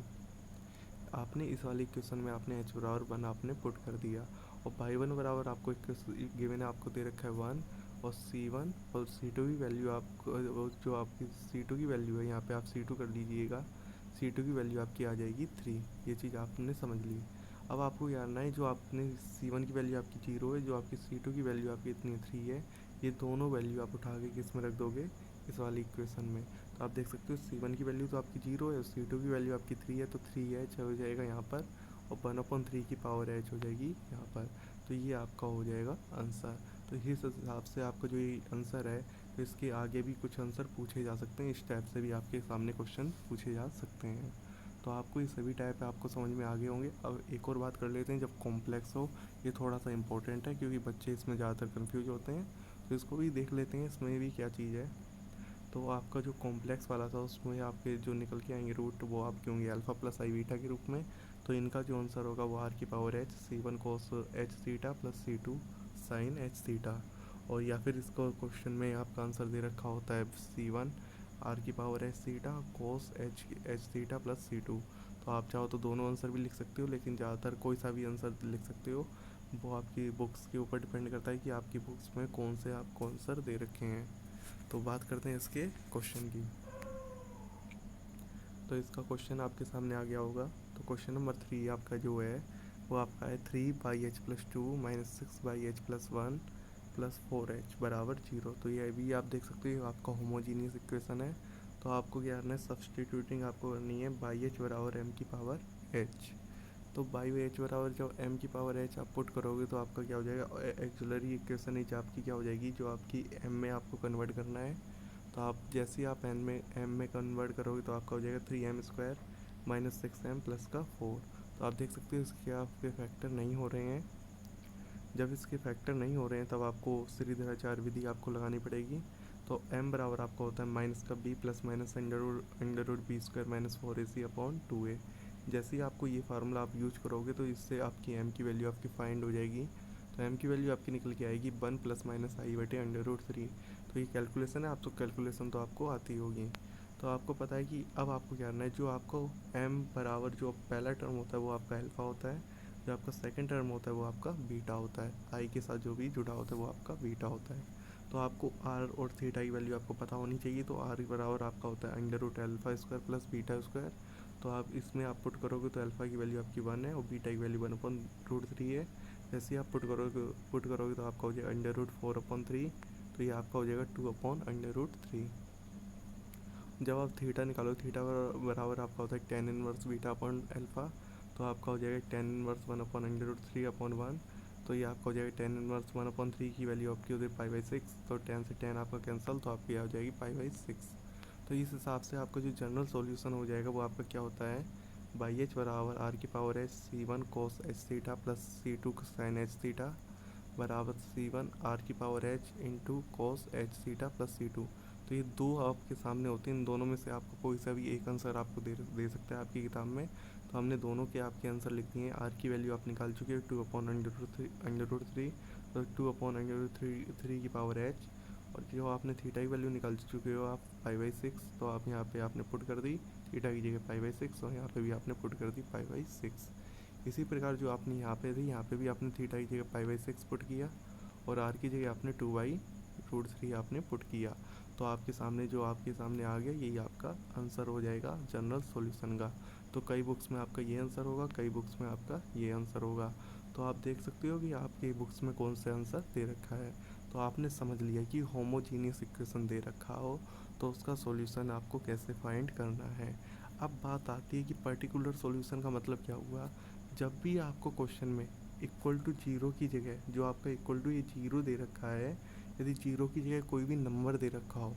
A: आपने इस वाली इक्वेशन में आपने h बराबर 1 आपने पुट कर दिया, और y1 बराबर आपको गिवन है, आपको दे रखा है 1, और c1 और c2 की वैल्यू आपको, जो आपकी c2 की वैल्यू है, यहाँ पे आप c2 कर लीजिएगा, c2 की वैल्यू आपकी आ जाएगी 3। ये चीज़ आपने समझ ली। अब आपको क्या करना है, जो आपने c1 की वैल्यू आपकी 0 है, जो आपकी c2 की वैल्यू आपकी इतनी 3 है, ये दोनों वैल्यू आप उठा के किस में रख दोगे, इस वाली इक्वेशन में। तो आप देख सकते हो c1 की वैल्यू तो आपकी 0 है और c2 की वैल्यू आपकी 3 है, तो 3h हो जाएगा यहाँ पर, और 1/3 की पावर h हो जाएगी यहाँ पर। तो ये आपका हो जाएगा आंसर। तो इस हिसाब से आपका जो ये आंसर है, तो इसके आगे भी कुछ आंसर पूछे जा सकते हैं, इस टाइप से भी आपके सामने क्वेश्चन पूछे जा सकते हैं। तो आपको ये सभी टाइप आपको समझ में आ गए होंगे। अब एक और बात कर लेते हैं, जब कॉम्प्लेक्स हो, ये थोड़ा सा इंपॉर्टेंट है क्योंकि बच्चे इसमें ज़्यादातर कन्फ्यूज होते हैं, तो इसको भी देख लेते हैं, इसमें भी क्या चीज़ है। तो आपका जो कॉम्प्लेक्स वाला था उसमें आपके जो निकल के आएंगे रूट, वो आपके होंगे अल्फ़ा + i बीटा के रूप में। तो इनका जो आंसर होगा वो r⁻h c1 cos h theta + c2 sin h theta. और या फिर इसको क्वेश्चन में आपका आंसर दे रखा होता है c1 r⁻h theta cos h theta + c2। तो आप चाहो तो दोनों आंसर भी लिख सकते हो, लेकिन ज़्यादातर कोई सा भी आंसर लिख सकते हो। वो आपकी बुक्स के ऊपर डिपेंड करता है कि आपकी बुक्स में कौन से आपको आंसर दे रखे हैं। तो बात करते हैं इसके क्वेश्चन की। तो इसका क्वेश्चन आपके सामने आ गया होगा। तो क्वेश्चन नंबर 3 आपका जो है वो आपका है 3/h+2 - 6/h+1 + 4h बराबर 0। तो ये भी आप देख सकते हो आपका होमोजीनियस इक्वेशन है। तो आपको क्या करना है, सब्सटीट्यूटिंग आपको करनी है, h बराबर m की पावर h। तो h बराबर जब m की पावर h आप पुट करोगे तो आपका क्या हो जाएगा, एक्सिलरी इक्वेशन एच आपकी क्या हो जाएगी, जो आपकी m में आपको कन्वर्ट करना है। तो आप जैसे ही आप m में कन्वर्ट करोगे तो आपका हो जाएगा 3m² - 6m + का 4। तो आप देख सकते हो इसके आपके फैक्टर नहीं हो रहे हैं। जब इसके फैक्टर नहीं हो रहे हैं तब आपको सीरीधराचार विधि आपको लगानी पड़ेगी। तो m बराबर आपका होता है माइनस का b + -√b² - 4ac/2a। जैसे ही आपको ये फार्मूला आप यूज करोगे तो इससे आपकी m की वैल्यू आपकी फाइंड हो जाएगी। तो m की वैल्यू आपकी निकल के आएगी 1 ± i/√3। तो ये कैलकुलेशन है, आप तो कैलकुलेशन तो आपको आती होगी। तो आपको पता है कि अब आपको क्या करना है, जो आपको m बराबर जो पहला टर्म होता है वो आपका अल्फ़ा होता है, जो आपका सेकंड टर्म होता है वो आपका बीटा होता है, आई के साथ जो भी जुड़ा होता है वो आपका बीटा होता है। तो आपको आर और थीटा की वैल्यू आपको पता होनी चाहिए। तो आर बराबर आपका होता है under root alpha square plus beta square. तो आप इसमें आप पुट करोगे तो अल्फा की वैल्यू आपकी 1 है और बीटा की वैल्यू 1/√3 है। जैसे ही आप पुट करोगे तो आपका हो जाएगा अंडर रूट 4/3। तो ये आपका हो जाएगा 2/√3। जब आप थीटा निकालो, थीटा बराबर आपका होता है tan inverse beta upon alpha. तो आपका हो जाएगा टेन इनवर्स 1/√3/1। तो ये आपका हो जाएगा टेन इनवर्स 1/3 की वैल्यू आपकी होती है π/6। तो 10 से 10 आपका कैंसिल, तो आपकी आ जाएगी π/6। तो इस हिसाब से आपका जो जनरल सॉल्यूशन हो जाएगा वो आपका क्या होता है, बाई एच बराबर आर की power h C1 cos h theta plus C2 sine h theta बराबर C1 आर की power h into cos h theta plus C2। तो ये दो आपके सामने होते हैं, इन दोनों में से आपको कोई सा भी एक आंसर आपको दे सकता है आपकी किताब में। तो हमने दोनों के आपके आंसर लिख दिए हैं। आर की वैल्यू आप निकाल चुके हैं 2/√3। तो 2/√3 की पावर एच, और जो आपने थीटा की वैल्यू निकाल चुके हो आप π/6। तो आप यहाँ पे आपने पुट कर दी थीटा की जगह π/6 और यहाँ पे भी आपने पुट कर दी π/6। इसी प्रकार जो आपने यहाँ पे थी, यहाँ पे भी आपने थीटा की जगह π/6 पुट किया और आर की जगह आपने 2/√3 आपने पुट किया। तो आपके सामने जो आपके सामने आ गया यही आपका आंसर हो जाएगा जनरल सॉल्यूशन का। तो कई बुक्स में आपका ये आंसर होगा, कई बुक्स में आपका ये आंसर होगा। तो आप देख सकते हो कि आपके बुक्स में कौन सा आंसर दे रखा है। तो आपने समझ लिया कि होमोजीनियस इक्वेशन दे रखा हो तो उसका सॉल्यूशन आपको कैसे फाइंड करना है। अब बात आती है कि पर्टिकुलर सॉल्यूशन का मतलब क्या हुआ। जब भी आपको क्वेश्चन में इक्वल टू जीरो की जगह जो आपका इक्वल टू ये जीरो दे रखा है, यदि जीरो की जगह कोई भी नंबर दे रखा हो,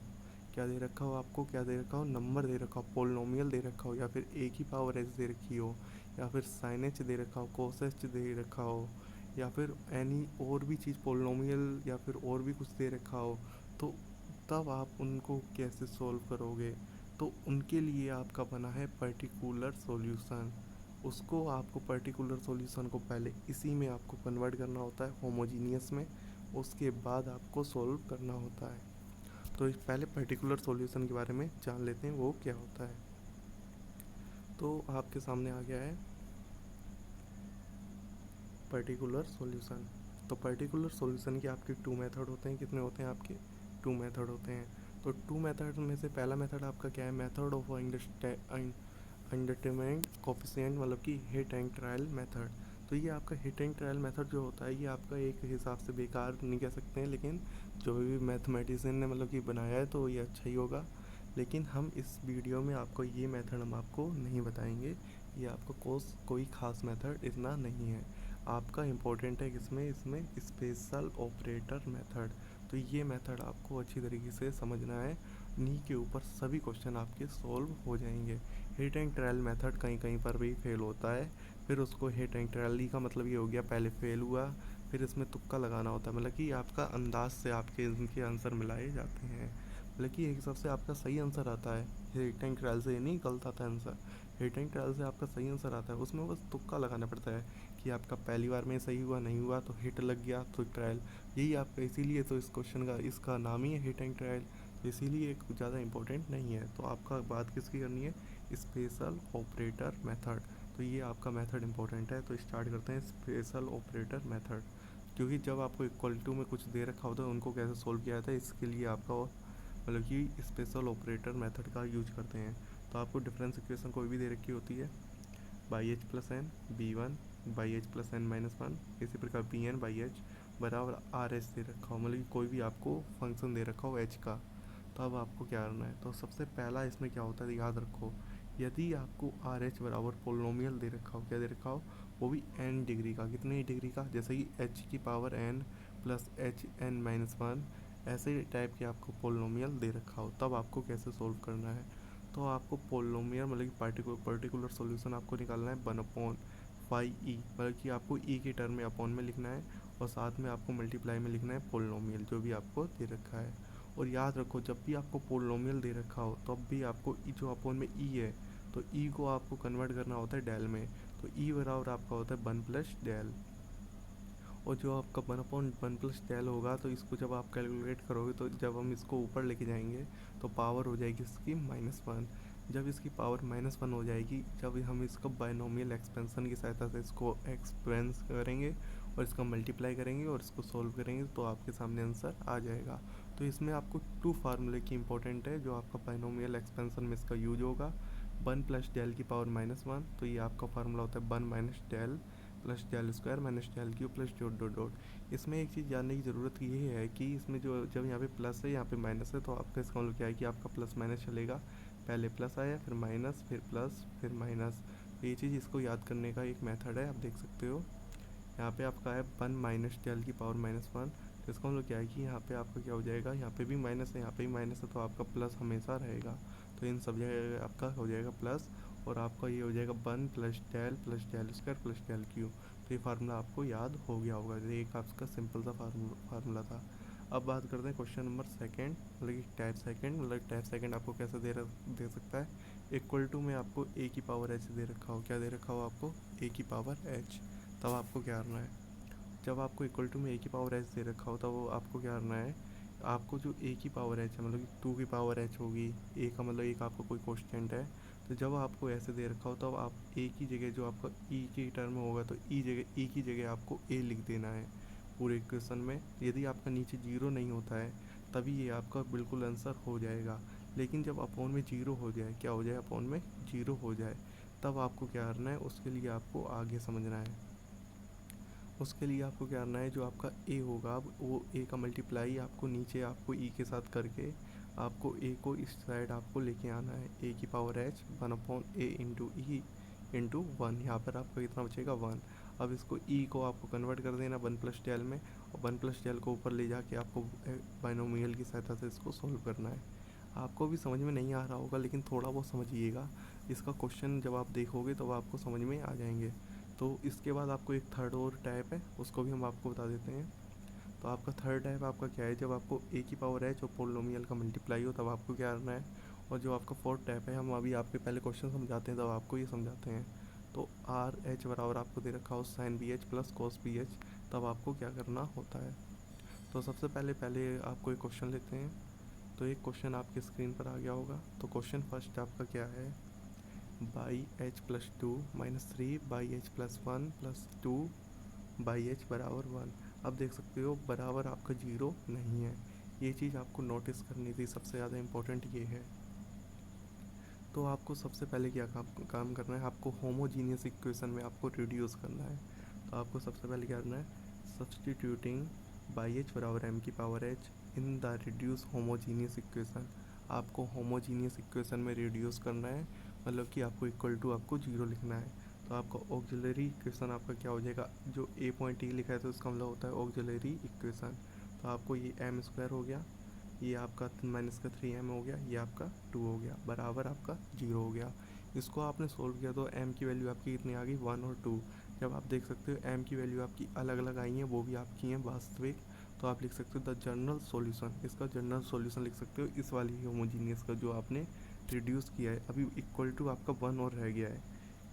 A: क्या दे रखा हो आपको, क्या दे रखा हो, नंबर दे रखा हो, पोलिनोमियल दे रखा हो, या फिर ए की पावर एच दे रखी हो, या फिर साइन एच दे रखा हो, कोस एच दे रखा हो, या फिर एनी और भी चीज़ पोलिनोमियल या फिर और भी कुछ दे रखा हो, तो तब आप उनको कैसे सॉल्व करोगे। तो उनके लिए आपका बना है पर्टिकुलर सॉल्यूशन। उसको आपको पर्टिकुलर सॉल्यूशन को पहले इसी में आपको कन्वर्ट करना होता है होमोजीनियस में, उसके बाद आपको सॉल्व करना होता है। तो इस पहले पर्टिकुलर सॉल्यूशन के बारे में जान लेते हैं वो क्या होता है। तो आपके सामने आ गया है पर्टिकुलर सॉल्यूशन। तो पर्टिकुलर सॉल्यूशन के आपके टू मेथड होते हैं। कितने होते हैं आपके, टू मेथड होते हैं। तो टू मेथड में से पहला मेथड आपका क्या है, मेथड ऑफ अनडिटरमाइंड कोफिशिएंट, मतलब कि हिट एंड ट्रायल मेथड। तो ये आपका हिट एंड ट्रायल मेथड जो होता है ये आपका एक हिसाब से बेकार नहीं कह सकते हैं, लेकिन जो भी मैथमेटिशियन ने मतलब कि बनाया है तो ये अच्छा ही होगा। लेकिन हम इस वीडियो में आपको ये मेथड हम आपको नहीं बताएंगे। ये आपको कोई ख़ास मेथड इतना नहीं है। आपका इम्पोर्टेंट है किसमें, इसमें स्पेशल ऑपरेटर मेथड। तो ये मेथड आपको अच्छी तरीके से समझना है, नी के ऊपर सभी क्वेश्चन आपके सॉल्व हो जाएंगे। हिट एंड ट्रायल मेथड कहीं कहीं पर भी फेल होता है, फिर उसको हिट एंड ट्रायल का मतलब ये हो गया पहले फेल हुआ, फिर इसमें तुक्का लगाना होता है, मतलब कि आपका अंदाज से आपके इनके आंसर मिलाए जाते हैं, मतलब कि एक हिसाब से आपका सही आंसर आता है। हिट एंड ट्रायल से ये नहीं गलत आता है आंसर, हिट एंड ट्रायल से आपका सही आंसर आता है, उसमें बस तुक्का लगाना पड़ता है कि आपका पहली बार में सही हुआ, नहीं हुआ तो हिट लग गया तो ट्रायल। यही आपका, इसीलिए तो इस क्वेश्चन का इसका नाम ही है हिट एंड ट्रायल। तो इसीलिए ज़्यादा इंपॉर्टेंट नहीं है। तो आपका बात किसकी करनी है, स्पेशल ऑपरेटर मेथड। तो ये आपका मेथड इंपॉर्टेंट है। तो स्टार्ट करते हैं स्पेशल ऑपरेटर मेथड। क्योंकि जब आपको इक्वल टू में कुछ दे रखा होता है उनको कैसे सोल्व किया जाता है, इसके लिए आपका मतलब कि स्पेशल ऑपरेटर मेथड का यूज करते हैं। तो आपको डिफरेंस इक्वेशन कोई भी दे रखी होती है, y h plus n B1 y h plus n minus one, इसी प्रकार BN बाई एच बराबर RH दे रखा हो, मतलब कि कोई भी आपको फंक्शन दे रखा हो h का। तो अब आपको क्या करना है, तो सबसे पहला इसमें क्या होता है याद रखो, यदि आपको RH बराबर पोलिनोमियल दे रखा हो, क्या दे रखा हो, वो भी n डिग्री का, कितने डिग्री का, जैसे कि h की पावर n प्लस HN-1, ऐसे टाइप के आपको पोलिनोमियल दे रखा हो, तब आपको कैसे सोल्व करना है। तो आपको पोलिनोमियल मतलब कि पर्टिकुलर सॉल्यूशन आपको निकालना है 1/5e, मतलब कि आपको e के टर्म में अपॉन में लिखना है और साथ में आपको मल्टीप्लाई में लिखना है पोलिनोमियल जो भी आपको दे रखा है। और याद रखो जब भी आपको पोलिनोमियल दे रखा हो तब भी आपको जो अपॉन में e है तो e को आपको कन्वर्ट करना होता है डेल में। तो e बराबर आपका होता है 1+डेल, और जो आपका 1/1+डेल होगा तो इसको जब आप कैलकुलेट करोगे तो जब हम इसको ऊपर लेके जाएंगे तो पावर हो जाएगी इसकी -1। जब इसकी पावर -1 हो जाएगी, जब हम इसको बाइनोमियल एक्सपेंशन की सहायता से इसको एक्सपेंस करेंगे और इसका मल्टीप्लाई करेंगे और इसको सॉल्व करेंगे तो आपके सामने आंसर आ जाएगा। तो इसमें आपको 2 फार्मूले की इंपॉर्टेंट है जो आपका बाइनोमियल एक्सपेंशन में इसका यूज होगा। 1 प्लस डेल की पावर -1, तो ये आपका फार्मूला होता है 1 minus del plus del square minus del q plus dot dot dot. इसमें एक चीज़ जानने की ज़रूरत ये है कि इसमें जो जब यहाँ पे प्लस है यहाँ पे माइनस है, तो आपका इसका मतलब क्या है कि आपका प्लस माइनस चलेगा। पहले प्लस आया, फिर माइनस, फिर प्लस, फिर माइनस। तो ये चीज़ इसको याद करने का एक मेथड है, आप देख सकते हो। यहाँ पे आपका है 1 माइनस डेल की पावर -1, तो इसका मतलब क्या है कि यहाँ पे आपका क्या हो जाएगा, यहाँ पे भी माइनस है, यहाँ पे भी माइनस है, तो आपका प्लस हमेशा रहेगा। तो इन सब जगह आपका हो जाएगा प्लस, और आपका ये हो जाएगा 1 plus del square plus del q. तो ये फार्मूला आपको याद हो गया होगा। ये एक आपका सिंपल सा फार्मूला था। अब बात करते हैं क्वेश्चन नंबर सेकंड, मतलब कि टाइप सेकंड। मतलब टाइप सेकंड आपको कैसे दे सकता है, इक्वल टू में आपको ए की पावर एच दे रखा हो। क्या दे रखा हो आपको, ए की पावर एच। तब आपको क्या करना है, जब आपको इक्वल टू में ए की पावर एच दे रखा हो तब आपको क्या करना है, आपको जो ए की पावर एच है, मतलब कि 2 की पावर एच होगी, ए का मतलब एक आपका कोई कॉन्स्टेंट है। तो जब आपको ऐसे दे रखा हो तब आप ए की जगह जो आपका ई की टर्म में होगा, तो ई की जगह आपको ए लिख देना है पूरे इक्वेशन में। यदि आपका नीचे जीरो नहीं होता है तभी ये आपका बिल्कुल आंसर हो जाएगा। लेकिन जब अपॉन में जीरो हो जाए, क्या हो जाए, अपॉन में जीरो हो जाए, तब आपको क्या करना है, उसके लिए आपको आगे समझना है। उसके लिए आपको क्या करना है, जो आपका ए होगा वो ए का मल्टीप्लाई आपको नीचे आपको ई के साथ करके आपको ए को इस साइड आपको लेके आना है। ए की power H 1/a into E into 1, यहाँ पर आपका कितना बचेगा 1। अब इसको ई को आपको कन्वर्ट कर देना 1 प्लस डेल में, और 1 प्लस डेल को ऊपर ले जाके आपको बाइनोमियल की सहायता से इसको सोल्व करना है। आपको भी समझ में नहीं आ रहा होगा, लेकिन थोड़ा बहुत समझिएगा। इसका क्वेश्चन जब आप देखोगे तो आपको समझ में आ जाएंगे। तो इसके बाद आपको एक थर्ड और टाइप है, उसको भी हम आपको बता देते हैं। तो आपका थर्ड टाइप आपका क्या है, जब आपको ए की पावर एच और पोलिनोमियल का मल्टीप्लाई हो तब आपको क्या करना है। और जो आपका फोर्थ टाइप है, हम अभी आपके पहले क्वेश्चन समझाते हैं तब आपको ये समझाते हैं। तो आर एच बराबर आपको दे रखा हो sine b h plus cos b h, तब आपको क्या करना होता है। तो सबसे पहले आपको एक क्वेश्चन लेते हैं। तो एक क्वेश्चन आपके स्क्रीन पर आ गया होगा। तो क्वेश्चन फर्स्ट आपका क्या है, y h plus 2 minus 3 by h plus 1 plus 2 by h बराबर 1। अब देख सकते हो बराबर आपका जीरो नहीं है। ये चीज़ आपको नोटिस करनी थी, सबसे ज़्यादा इम्पोर्टेंट ये है। तो आपको सबसे पहले क्या काम करना है, आपको होमोजीनियस इक्वेशन में आपको रिड्यूस करना है। तो आपको सबसे पहले क्या करना है, सब्सटीट्यूटिंग बाई एच बराबर एम की power h in the reduce homogeneous equation. आपको होमोजीनियस इक्वेशन में रिड्यूस करना है, मतलब कि आपको इक्वल टू आपको जीरो लिखना है। तो आपका ऑक्सिलरी इक्वेशन आपका क्या हो जाएगा, जो ए पॉइंट ई लिखा है तो इसका मतलब होता है ऑक्सिलरी इक्वेशन। तो आपको ये एम स्क्वायर हो गया, ये आपका माइनस का 3m हो गया, ये आपका 2 हो गया, बराबर आपका 0 हो गया। इसको आपने सोल्व किया तो m की वैल्यू आपकी कितनी आ गई, 1 और 2। जब आप देख सकते हो m की वैल्यू आपकी अलग अलग आई हैं, वो भी आपकी हैं वास्तविक, तो आप लिख सकते हो द जनरल सॉल्यूशन। इसका जनरल सॉल्यूशन लिख सकते हो इस वाली होमोजीनियस का जो आपने रिड्यूस किया है। अभी इक्वल टू आपका 1 और रह गया है,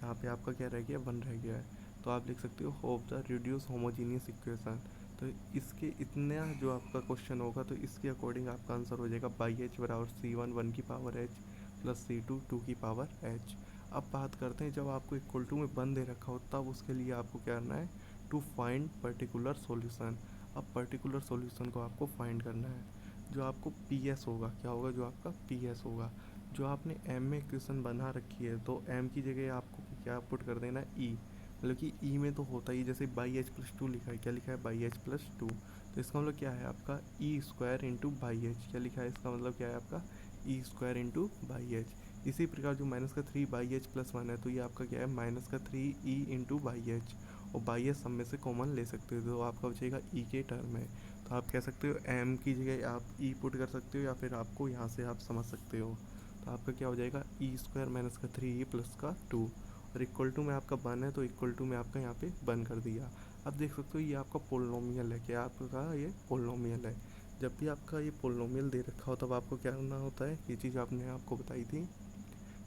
A: यहाँ पे आपका क्या रह गया, 1 रह गया है। तो आप लिख सकते हो of the reduce homogeneous equation. तो इसके इतना जो आपका क्वेश्चन होगा, तो इसके अकॉर्डिंग आपका आंसर हो जाएगा बाई एच बराबर C1 1 की पावर एच प्लस C2 2 की पावर एच। अब बात करते हैं, जब आपको इक्वल टू में 1 दे रखा हो तब उसके लिए आपको क्या करना है, टू फाइंड पर्टिकुलर सॉल्यूशन। अब पर्टिकुलर सॉल्यूशन को आपको फाइंड करना है। जो आपको पी एस होगा, क्या होगा, जो आपका पी एस होगा, जो आपने एम में इक्वेशन बना रखी है, तो एम की जगह आपको क्या पुट कर देना है, ई। मतलब कि ई में तो होता ही, जैसे बाई एच प्लस 2 लिखा है, क्या लिखा है, बाई एच प्लस 2। तो इसका मतलब क्या है आपका E square into by H, क्या लिखा है, इसका मतलब क्या है आपका E square into by H. इसी प्रकार जो माइनस का 3 बाई एच प्लस 1 है, तो ये आपका क्या है, माइनस का 3 ई इंटू बाई एच। और बाई एच सब में से कॉमन ले सकते हो, तो आपका बचेगा ई के टर्म में। तो आप कह सकते हो एम की जगह आप ई पुट कर सकते हो, या फिर आपको यहाँ से आप समझ सकते हो। तो आपका क्या हो जाएगा, ई स्क्वायर माइनस का 3 ई प्लस का 2, और इक्वल टू में आपका 1 है, तो इक्वल टू में आपका यहाँ पे 1 कर दिया। अब देख सकते हो ये आपका पोलिनोमियल है, क्या आपका ये पोलिनोमियल है। जब भी आपका ये पोलिनोमियल दे रखा हो तब आपको क्या करना होता है, ये चीज़ आपने आपको बताई थी।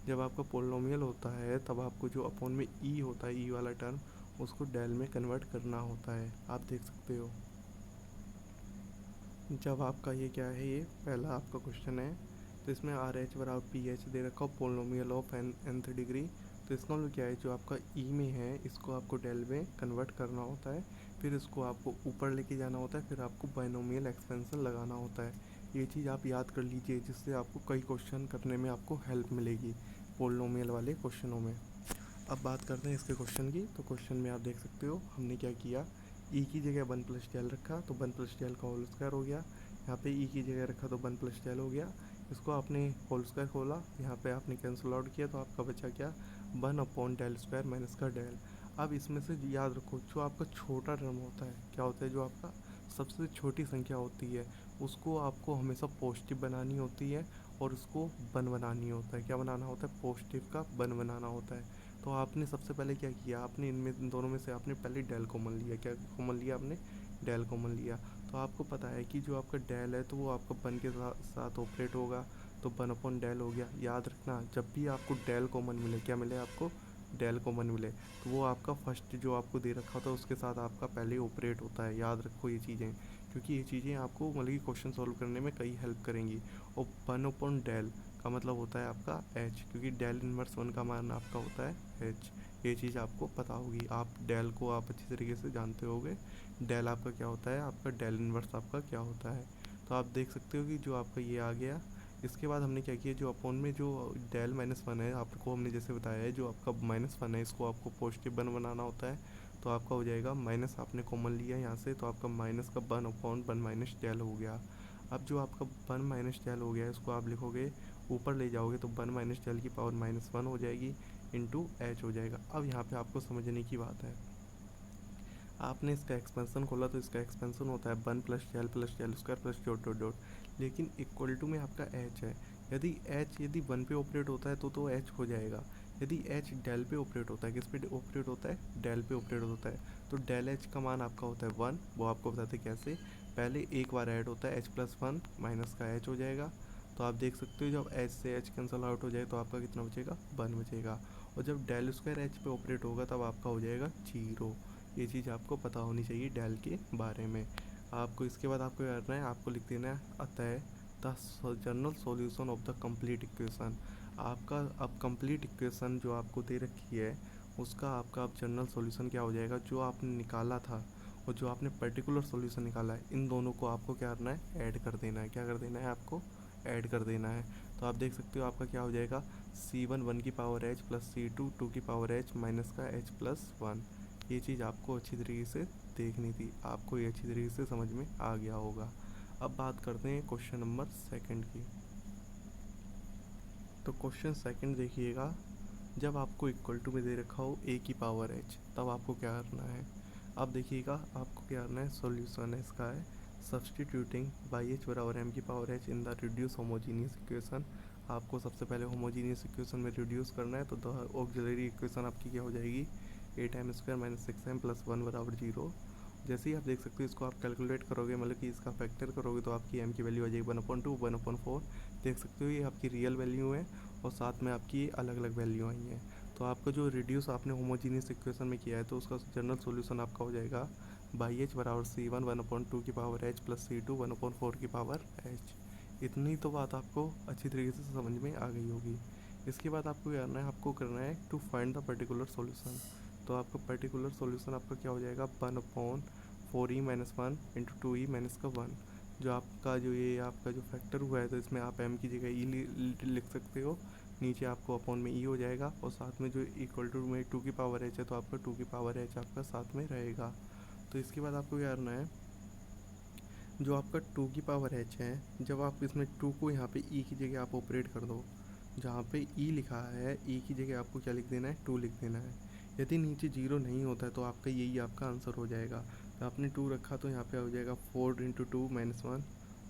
A: जब आपका पोलिनोमियल होता है तब आपको जो अपॉन में ई होता है, ई वाला टर्म, उसको डेल में कन्वर्ट करना होता है। आप देख सकते हो जब आपका ये क्या है, ये पहला आपका क्वेश्चन है। तो इसमें आर एच बराबर पी एच दे रखा हो, पोलिनोमियल ऑफ nth डिग्री। तो इसका मतलब क्या है, जो आपका ई में है इसको आपको डेल में कन्वर्ट करना होता है, फिर इसको आपको ऊपर लेके जाना होता है, फिर आपको बाइनोमियल एक्सपेंशन लगाना होता है। ये चीज़ आप याद कर लीजिए, जिससे आपको कई क्वेश्चन करने में आपको हेल्प मिलेगी पोलिनोमियल वाले क्वेश्चनों में। अब बात करते हैं इसके क्वेश्चन की। तो क्वेश्चन में आप देख सकते हो हमने क्या किया, ई की जगह 1+12 रखा तो 1+12 का होल स्क्वायर हो गया। यहाँ पे ई की जगह रखा तो 1+12 हो गया। इसको आपने होल स्क्वायर खोला, यहाँ पे आपने कैंसिल आउट किया तो आपका बचा क्या, 1/del² माइनस का डेल। अब इसमें से याद रखो, जो आपका छोटा टर्म होता है, क्या होता है, जो आपका सबसे छोटी संख्या होती है उसको आपको हमेशा पॉजिटिव बनानी होती है और उसको 1 बनानी होता है। क्या बनाना होता है, पॉजिटिव का 1 बनाना होता है। तो आपने सबसे पहले क्या किया, आपने इन दोनों में से आपने पहले डेल कॉमन लिया। क्या कॉमन लिया आपने, डेल कॉमन लिया। तो आपको पता है कि जो आपका डेल है तो वो आपका 1 के साथ ऑपरेट होगा, तो 1/डेल हो गया। याद रखना, जब भी आपको डेल कॉमन मिले, क्या मिले आपको, डेल कॉमन मिले, तो वो आपका फर्स्ट जो आपको दे रखा होता है उसके साथ आपका पहले ऑपरेट होता है। याद रखो ये चीज़ें, क्योंकि ये चीज़ें आपको मतलब कि क्वेश्चन सॉल्व करने में कई हेल्प करेंगी। और 1/डेल का मतलब होता है आपका एच, क्योंकि डेल इनवर्स 1 का मान आपका होता है एच। ये चीज़ आपको पता होगी, आप डेल को आप अच्छी तरीके से जानते होगे। डेल आपका क्या होता है, आपका डेल इनवर्स आपका क्या होता है। तो आप देख सकते हो कि जो आपका ये आ गया। इसके बाद हमने क्या किया, जो अपॉन में जो डेल -1 है, आपको हमने जैसे बताया है, जो आपका -1 है इसको आपको पॉजिटिव 1 बनाना होता है। तो आपका हो जाएगा माइनस, आपने कॉमन लिया यहाँ से, तो आपका माइनस का 1/1 माइनस डेल हो गया। अब जो आपका 1 माइनस डेल हो गया इसको आप लिखोगे, ऊपर ले जाओगे तो 1 माइनस डेल की पावर -1 हो जाएगी, इंटू एच हो जाएगा। अब यहाँ पे आपको समझने की बात है, आपने इसका एक्सपेंसन खोला तो इसका एक्सपेंसन होता है 1+del+del² plus dot dot dot, लेकिन इक्वल टू में आपका एच है। यदि 1 पे ऑपरेट होता है तो एच हो जाएगा। यदि एच डेल पे ऑपरेट होता है, किस पे ऑपरेट होता है, डेल पे ऑपरेट होता है, तो डेल एच का मान आपका होता है 1। वो आपको बताते कैसे, पहले एक बार ऐड होता है h+1 माइनस का एच हो जाएगा। तो आप देख सकते हो जब एच से एच कैंसल आउट हो जाए तो आपका कितना बचेगा, 1 बचेगा। और जब डेल स्क्वायर एच पे ऑपरेट होगा तब आपका हो जाएगा 0। ये चीज़ आपको पता होनी चाहिए डेल के बारे में। आपको इसके बाद आपको करना है, आपको लिख देना है अतः the general solution of the complete equation. आपका अब कंप्लीट इक्वेशन जो आपको दे रखी है उसका आपका अब जनरल सॉल्यूशन क्या हो जाएगा, जो आपने निकाला था और जो आपने पर्टिकुलर सॉल्यूशन निकाला है, इन दोनों को आपको क्या करना है, ऐड कर देना है। क्या कर देना है, आपको ऐड कर देना है। तो आप देख सकते हो आपका क्या हो जाएगा, C1 1 की पावर h प्लस C2 2 की पावर h माइनस का h+1। ये चीज़ आपको अच्छी तरीके से देखनी थी, आपको ये अच्छी तरीके से समझ में आ गया होगा। अब बात करते हैं क्वेश्चन नंबर 2 की। तो क्वेश्चन 2 देखिएगा, जब आपको इक्वल टू में दे रखा हो a की पावर h, तब आपको क्या करना है। अब देखिएगा आपको क्या करना है, सॉल्यूशन है इसका है सब्सटीट्यूटिंग बाई h बराबर m की power h in the reduce homogeneous equation. आपको सबसे पहले होमोजीनियस इक्वेशन में रिड्यूस करना है, तो द ऑक्सिलरी इक्वेशन आपकी क्या हो जाएगी, 8m² माइनस 6m प्लस 1 बराबर 0। जैसे ही आप देख सकते हो इसको आप कैलकुलेट करोगे, मतलब कि इसका फैक्टर करोगे, तो आपकी m की वैल्यू आ जाएगी 1/2 1/4। देख सकते हो ये आपकी रियल वैल्यू है और साथ में आपकी अलग अलग वैल्यू आई हैं। तो आपका जो रिड्यूस आपने होमोजीनियस इक्वेशन में किया है तो उसका जनरल सॉल्यूशन आपका हो जाएगा बाई एच बराबर C1 1/2 की पावर h प्लस C2 1/4 की पावर h। इतनी तो बात आपको अच्छी तरीके से समझ में आ गई होगी। इसके बाद आपको क्या करना है, आपको करना है to find the particular solution. तो आपका पर्टिकुलर सॉल्यूशन आपका क्या हो जाएगा, 1/4e-1 इंटू 2e-1। जो आपका जो ये आपका जो फैक्टर हुआ है तो इसमें आप m की जगह e लिख सकते हो, नीचे आपको अपॉन में e हो जाएगा और साथ में जो इक्वल टू में 2 की पावर h है तो आपका 2 की पावर h आपका साथ में रहेगा। तो इसके बाद आपको क्या करना है, जो आपका 2 की पावर h है, जब आप इसमें 2 को यहाँ पे e की जगह आप ऑपरेट कर दो, जहाँ पे e लिखा है e की जगह आपको क्या लिख देना है, 2 लिख देना है। यदि नीचे 0 नहीं होता है तो आपका यही आपका आंसर हो जाएगा। तो आपने 2 रखा तो यहाँ पे हो जाएगा 4 इंटू 2 -1।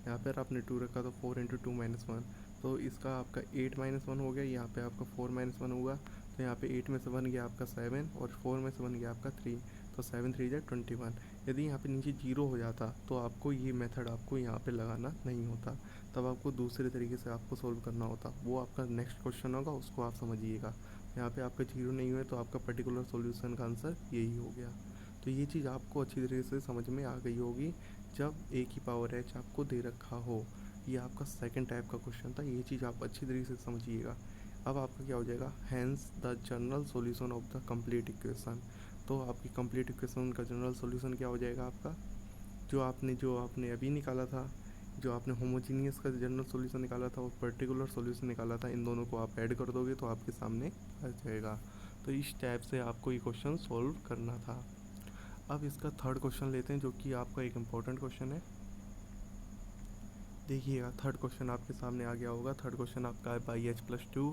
A: यहाँ पर आपने 2 रखा तो 4 इंटू 2 -1, तो इसका आपका 8 -1 हो गया। यहाँ पे आपका 4 -1 होगा, तो यहाँ पे 8 में से बन गया आपका 7 और 4 में से बन गया आपका 3, तो 7 3 जा 21। यदि यहाँ पे नीचे 0 हो जाता तो आपको ये मेथड आपको यहाँ पे लगाना नहीं होता, तब आपको दूसरे तरीके से आपको सोल्व करना होता। वो आपका नेक्स्ट क्वेश्चन होगा, उसको आप समझिएगा। यहाँ पे आपका 0 नहीं हुआ तो आपका पर्टिकुलर सॉल्यूशन का आंसर यही हो गया। तो ये चीज़ आपको अच्छी तरीके से समझ में आ गई होगी जब a की पावर h आपको दे रखा हो। ये आपका सेकंड टाइप का क्वेश्चन था, ये चीज़ आप अच्छी तरीके से समझिएगा। अब आपका क्या हो जाएगा, hence the general solution of the complete equation. तो आपकी कंप्लीट इक्वेशन का जनरल सॉल्यूशन क्या हो जाएगा आपका, जो आपने अभी निकाला था, जो आपने होमोजीनियस का जनरल सॉल्यूशन निकाला था और पर्टिकुलर सॉल्यूशन निकाला था, इन दोनों को आप ऐड कर दोगे तो आपके सामने आ जाएगा। तो इस टाइप से आपको ये क्वेश्चन सॉल्व करना था। अब इसका थर्ड क्वेश्चन लेते हैं, जो कि आपका एक इम्पॉर्टेंट क्वेश्चन है। देखिएगा, थर्ड क्वेश्चन आपके सामने आ गया होगा। थर्ड क्वेश्चन आपका है y h plus 2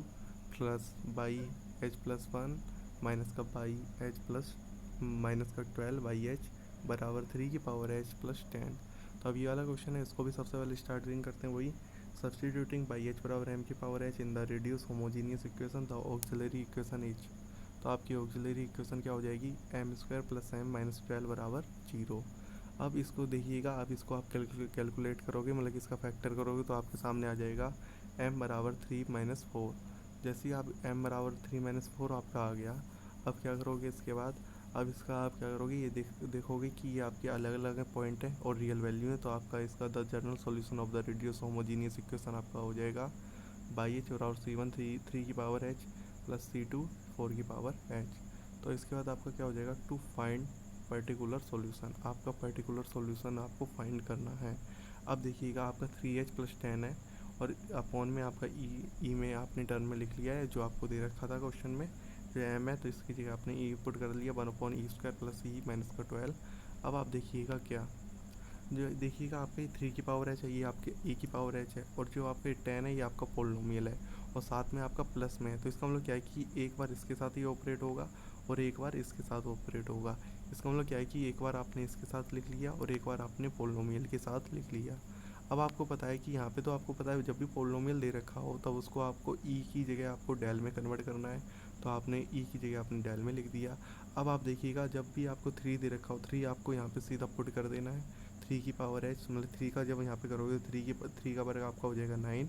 A: plus by h plus 1 minus का बाई एच प्लस माइनस का 12 बाई एच बराबर 3 की पावर एच प्लस 10। तो अब ये वाला क्वेश्चन है, इसको भी सबसे पहले स्टार्टिंग करते हैं वही सब्सटीट्यूटिंग बाई एच बराबर एम की power h in the reduce homogeneous equation the auxiliary equation is. तो आपकी ऑक्सिलरी इक्वेशन क्या हो जाएगी, m square plus m minus 12 बराबर 0। अब इसको देखिएगा, अब इसको आप कैलकुलेट करोगे, मतलब इसका फैक्टर करोगे तो आपके सामने आ जाएगा m बराबर 3 माइनस 4। जैसे ही आप m बराबर 3 माइनस 4 आपका आ गया, अब क्या करोगे इसके बाद, अब इसका आप क्या करोगे, ये देखोगे कि ये आपके अलग अलग पॉइंट है और रियल वैल्यू है। तो आपका इसका the general solution of the reduce homogeneous equation आपका हो जाएगा बाई एच और C1 3 की पावर h प्लस C2 4 की पावर h। तो इसके बाद आपका क्या हो जाएगा, टू फाइंड पर्टिकुलर सॉल्यूशन। आपका पर्टिकुलर सॉल्यूशन आपको फाइंड करना है। अब देखिएगा, आपका 3h प्लस 10 है और अपॉन में आपका ई में आपने टर्म में लिख लिया है जो आपको दे रखा था क्वेश्चन में, जो एम है, तो इसकी जगह आपने ई पुट कर लिया 1/e² प्लस ई माइनस का 12। अब आप देखिएगा क्या, जो देखिएगा आपका ये 3 की पावर एच है, ये आपके ए की पावर एच है, और जो आपके 10 है ये आपका पोलिनोमियल है और साथ में आपका प्लस में है। तो इसका मतलब क्या है कि एक बार इसके साथ ही ऑपरेट होगा और एक बार इसके साथ ऑपरेट होगा। इसका मतलब क्या है कि एक बार आपने इसके साथ लिख लिया और एक बार आपने पोलिनोमियल के साथ लिख लिया। अब आपको पता है कि यहाँ पे, तो आपको पता है जब भी पोलिनोमियल दे रखा हो तब उसको आपको ई की जगह आपको डेल में कन्वर्ट करना है। तो आपने ई की जगह आपने डेल में लिख दिया। अब आप देखिएगा, जब भी आपको 3 दे रखा हो, 3 आपको यहाँ पे सीधा पुट कर देना है। 3 की पावर एच, मतलब 3 का जब यहाँ पे करोगे तो 3 का वर्ग आपका हो जाएगा 9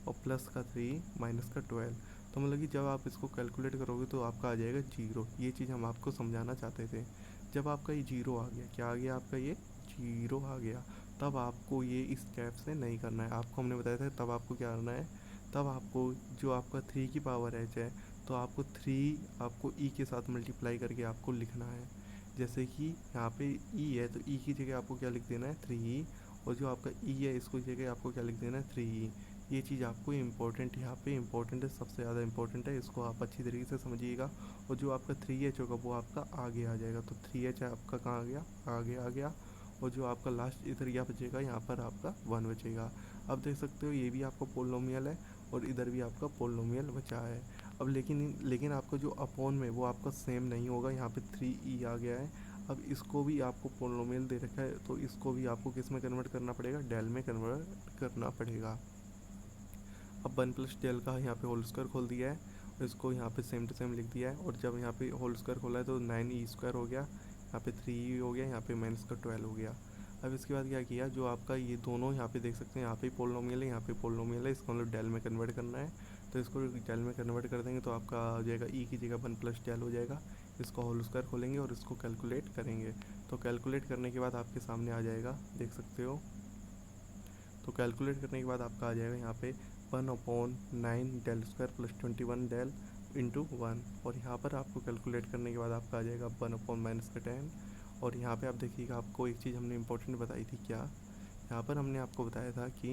A: और प्लस का 3 माइनस का 12। तो मतलब कि जब आप इसको कैलकुलेट करोगे तो आपका आ जाएगा 0। ये चीज़ हम आपको समझाना चाहते थे। जब आपका ये 0 आ गया, क्या आ गया आपका, ये 0 आ गया, तब आपको ये इस स्टेप से नहीं करना है। आपको हमने बताया था तब आपको क्या करना है, तब आपको जो आपका 3 की पावर एच है, तो आपको 3 आपको ई के साथ मल्टीप्लाई करके आपको लिखना है। जैसे कि यहाँ पे ई है तो ई की जगह आपको क्या लिख देना है, 3e, और जो आपका ई है इसको जगह आपको क्या लिख देना है, 3e। ये चीज़ आपको इम्पोर्टेंट, यहाँ पे इम्पोर्टेंट है, सबसे ज़्यादा इम्पोर्टेंट है, इसको आप अच्छी तरीके से समझिएगा। और जो आपका 3h होगा वो आपका आगे आ जाएगा। तो 3h आपका कहाँ आ गया, आगे आ गया। और जो आपका लास्ट इधर क्या बचेगा, यहाँ पर आपका 1 बचेगा। अब देख सकते हो ये भी आपका पोलिनोमियल है और इधर भी आपका पोलिनोमियल बचा है। अब लेकिन आपका जो अपॉन में वो आपका सेम नहीं होगा, यहाँ पे 3e आ गया है। अब इसको भी आपको पोलिनोमियल दे रखा है तो इसको भी आपको किस में कन्वर्ट करना पड़ेगा, डेल में कन्वर्ट करना पड़ेगा। अब 1 प्लस डेल का यहाँ पे होल स्क्वायर खोल दिया है और इसको यहाँ पे सेम टू सेम लिख दिया है। और जब यहाँ पे होल स्क्वायर खोला है तो 9e² हो गया, यहाँ पे 3e हो गया, यहाँ पे माइनस का 12 हो गया। अब इसके बाद क्या किया, जो आपका ये दोनों यहाँ पे देख सकते हैं, यहाँ पे पोलिनोमियल है, यहाँ पे पोलिनोमियल है, इसको मतलब डेल में कन्वर्ट करना है। तो इसको डेल में कन्वर्ट कर देंगे तो आपका आ जाएगा ई की जगह 1 प्लस डेल हो जाएगा। इसको होल स्क्वायर खोलेंगे और इसको कैलकुलेट करेंगे। तो कैलकुलेट करने के बाद आपके सामने आ जाएगा, देख सकते हो। तो कैलकुलेट करने के बाद आपका आ जाएगा यहाँ पे 1/9 del square plus 21 del into 1। और यहाँ पर आपको कैलकुलेट करने के बाद आपका आ जाएगा 1/-10। और यहाँ पे आप देखिएगा, आपको एक चीज़ हमने इंपॉर्टेंट बताई थी क्या, यहाँ पर हमने आपको बताया था कि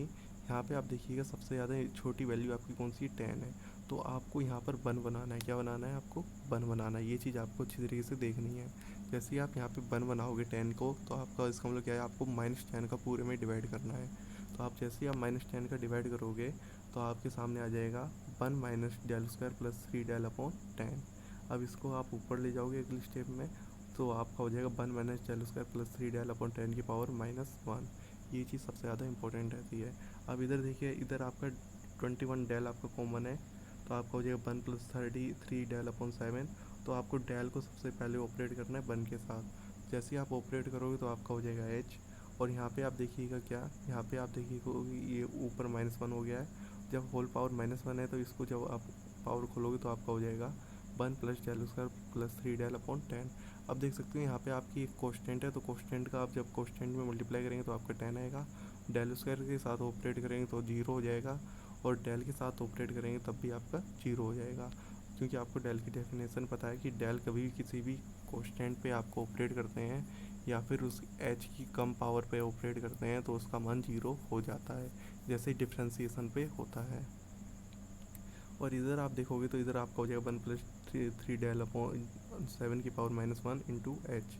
A: यहाँ पे आप देखिएगा सबसे ज़्यादा छोटी वैल्यू आपकी कौन सी, 10 है। तो आपको यहाँ पर 1 बनाना है, क्या बनाना है आपको, 1 बनाना है। ये चीज़ आपको अच्छी तरीके से देखनी है। जैसे ही आप यहाँ पे 1 बनाओगे 10 को, तो आपका इसका मतलब क्या है, आपको -10 का पूरे में डिवाइड करना है। तो आप जैसे ही आप -10 का डिवाइड करोगे तो आपके सामने आ जाएगा 1 minus del square plus 3 del upon 10। अब इसको आप ऊपर ले जाओगे अगले स्टेप में, तो आपका हो जाएगा 1 minus del square plus 3 del upon 10 की पावर -1। ये चीज़ सबसे ज़्यादा इंपॉर्टेंट रहती है। अब इधर देखिए, इधर आपका 21 डेल आपका कॉमन है, तो आपका हो जाएगा 1 प्लस 33 डेल अपॉन 7। तो आपको डेल को सबसे पहले ऑपरेट करना है 1 के साथ। जैसे ही आप ऑपरेट करोगे तो आपका हो जाएगा h। और यहाँ पे आप देखिएगा क्या, यहाँ पे आप देखिएगा ये ऊपर -1 हो गया है। जब होल पावर -1 है तो इसको जब आप पावर खोलोगे तो आपका हो जाएगा 1 plus del square plus 3 del upon 10। अब देख सकते हो यहाँ पे आपकी एक कोस्टेंट है, तो कोस्टेंट का आप जब कोस्टेंट में मल्टीप्लाई करेंगे तो आपका 10 आएगा। डेल स्क्वायर के साथ ऑपरेट करेंगे तो 0 हो जाएगा, और डेल के साथ ऑपरेट करेंगे तब भी आपका 0 हो जाएगा। क्योंकि आपको डेल की डेफिनेशन पता है कि डेल कभी भी किसी भी कोस्टेंट पे आपको ऑपरेट करते हैं या फिर उस एच की कम पावर पे ऑपरेट करते हैं तो उसका मान 0 हो जाता है, जैसे डिफ्रेंसिएशन पे होता है। और इधर आप देखोगे तो इधर आपका हो जाएगा 1 + 3 डेल अपॉन 7⁻⁻1 इंटू एच।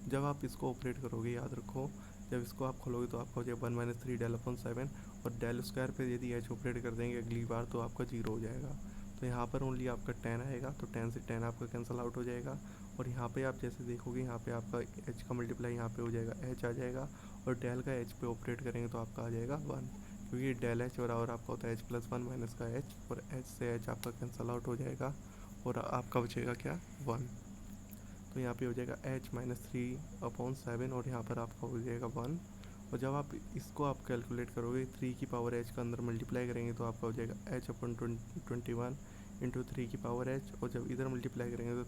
A: जब आप इसको ऑपरेट करोगे, याद रखो, जब इसको आप खोलोगे तो आपका हो जाएगा 1 - 3 डेल अपॉन 7, और डेल स्क्वायर पे यदि एच ऑपरेट कर देंगे अगली बार तो आपका 0 हो जाएगा। तो यहाँ पर ओनली आपका 10 आएगा, तो 10 से 10 आपका कैंसिल आउट हो जाएगा। और यहाँ पे आप जैसे देखोगे यहाँ पे आपका एच का मल्टीप्लाई यहाँ पे हो जाएगा, एच आ जाएगा, और डेल का एच पे ऑपरेट करेंगे तो आपका आ जाएगा 1, क्योंकि डेल एच बराबर आपका होता है h+1 माइनस का एच, और एच से एच आपका कैंसिल आउट हो जाएगा और आपका बचेगा क्या, 1। तो यहाँ पे हो जाएगा h-3/7, और यहाँ पर आपका हो जाएगा 1। और जब आप इसको आप कैलकुलेट करोगे 3 की पावर h का अंदर मल्टीप्लाई करेंगे तो आपका हो जाएगा h/21 इंटू 3 की पावर h, और जब इधर मल्टीप्लाई करेंगे तो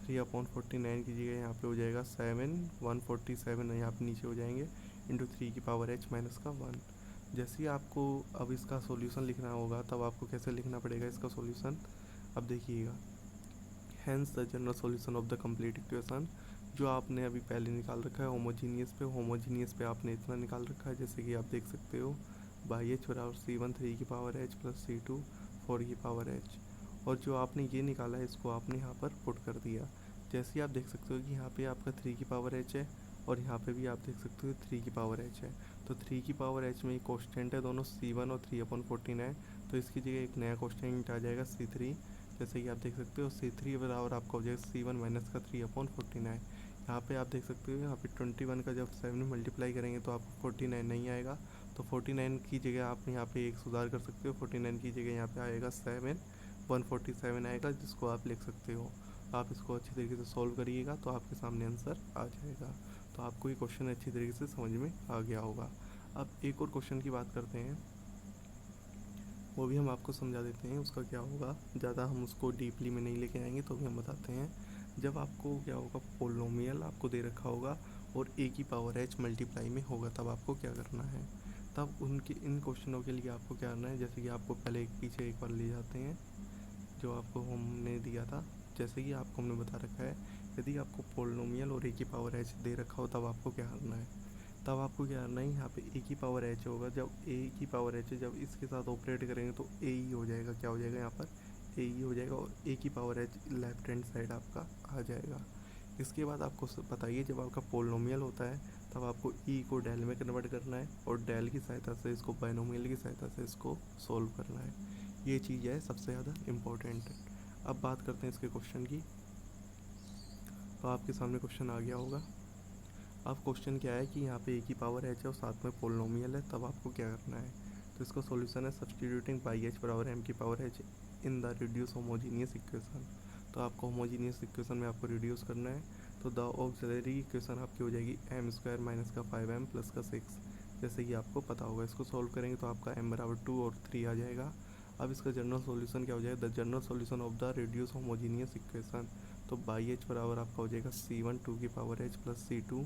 A: 3/49 की जगह यहाँ पे हो जाएगा 147 यहाँ पे नीचे हो जाएंगे, इंटू 3 की पावर h माइनस का 1। जैसे ही आपको अब इसका सॉल्यूशन लिखना होगा तब आपको कैसे लिखना पड़ेगा इसका सॉल्यूशन, अब देखिएगा। Hence the general solution of the complete equation, जो आपने अभी पहले निकाल रखा है होमोजीनियस पे आपने इतना निकाल रखा है, जैसे कि आप देख सकते हो बाई एच बराबर C1 3 की पावर h प्लस C2 4 की पावर h, और जो आपने ये निकाला है इसको आपने यहाँ पर पुट कर दिया। जैसे ही आप देख सकते हो कि यहाँ पे आपका 3 की पावर h है, और यहाँ पे भी आप देख सकते हो 3 की पावर h है। तो 3 की पावर h में एक कॉन्स्टेंट है, दोनों C1 और 3/14 है, तो इसकी जगह एक नया कॉन्स्टेंट आ जाएगा C3। जैसे कि आप देख सकते हो C3 बराबर आपका हो जाएगा C1 माइनस का 3/49। यहाँ पे आप देख सकते हो यहाँ पे 21 का जब 7 में मल्टीप्लाई करेंगे तो आपको 49 नहीं आएगा, तो 49 की जगह आप यहाँ पे एक सुधार कर सकते हो, 49 की जगह यहाँ पे आएगा 147 आएगा, जिसको आप लिख सकते हो। आप इसको अच्छी तरीके से सॉल्व करिएगा तो आपके सामने आंसर आ जाएगा। तो आपको ये क्वेश्चन अच्छी तरीके से समझ में आ गया होगा। अब एक और क्वेश्चन की बात करते हैं, वो भी हम आपको समझा देते हैं उसका क्या होगा, ज़्यादा हम उसको डीपली में नहीं लेके आएंगे, तो भी हम बताते हैं। जब आपको क्या होगा, पोलिनोमियल आपको दे रखा होगा और a की पावर h मल्टीप्लाई में होगा, तब आपको क्या करना है। तब उनके इन क्वेश्चनों के लिए आपको क्या करना है, जैसे कि आपको पहले पीछे एक बार ले जाते हैं जो आपको हमने दिया था। जैसे कि आपको हमने बता रखा है, यदि आपको पोलिनोमियल और a की पावर h दे रखा हो तब आपको क्या करना है। तब आपको क्या करना है, यहाँ पे a की पावर h होगा, जब a की पावर h है जब इसके साथ ऑपरेट करेंगे तो a ही हो जाएगा, क्या हो जाएगा यहाँ पर a ही हो जाएगा, और a की power h left hand side आपका आ जाएगा। इसके बाद आपको बताइए, जब आपका पोलिनोमियल होता है तब आपको e को डेल में कन्वर्ट करना है, और डेल की सहायता से इसको बाइनोमियल की सहायता से इसको सोल्व करना है। ये चीज़ है सबसे ज़्यादा इम्पोर्टेंट। अब बात करते हैं इसके क्वेश्चन की। तो आपके सामने क्वेश्चन आ गया होगा। अब क्वेश्चन क्या है कि यहाँ पे a की पावर h है और साथ में पोलिनोमियल है, तब आपको क्या करना है। तो इसका सॉल्यूशन है सब्सटीट्यूटिंग बाई h बराबर m की power h in the reduce homogeneous equation. तो आपको होमोजीनियस इक्वेशन में आपको रिड्यूस करना है, तो द ऑक्सिलरी इक्वेशन आपकी हो जाएगी m² माइनस का 5m प्लस का 6, जैसे कि आपको पता होगा। इसको सॉल्व करेंगे तो आपका m बराबर 2 और 3 आ जाएगा। अब इसका जनरल सॉल्यूशन क्या हो जाएगा, the general solution of the reduce homogeneous equation. तो बाई h बराबर आपका हो जाएगा C1 2 की पावर h प्लस C2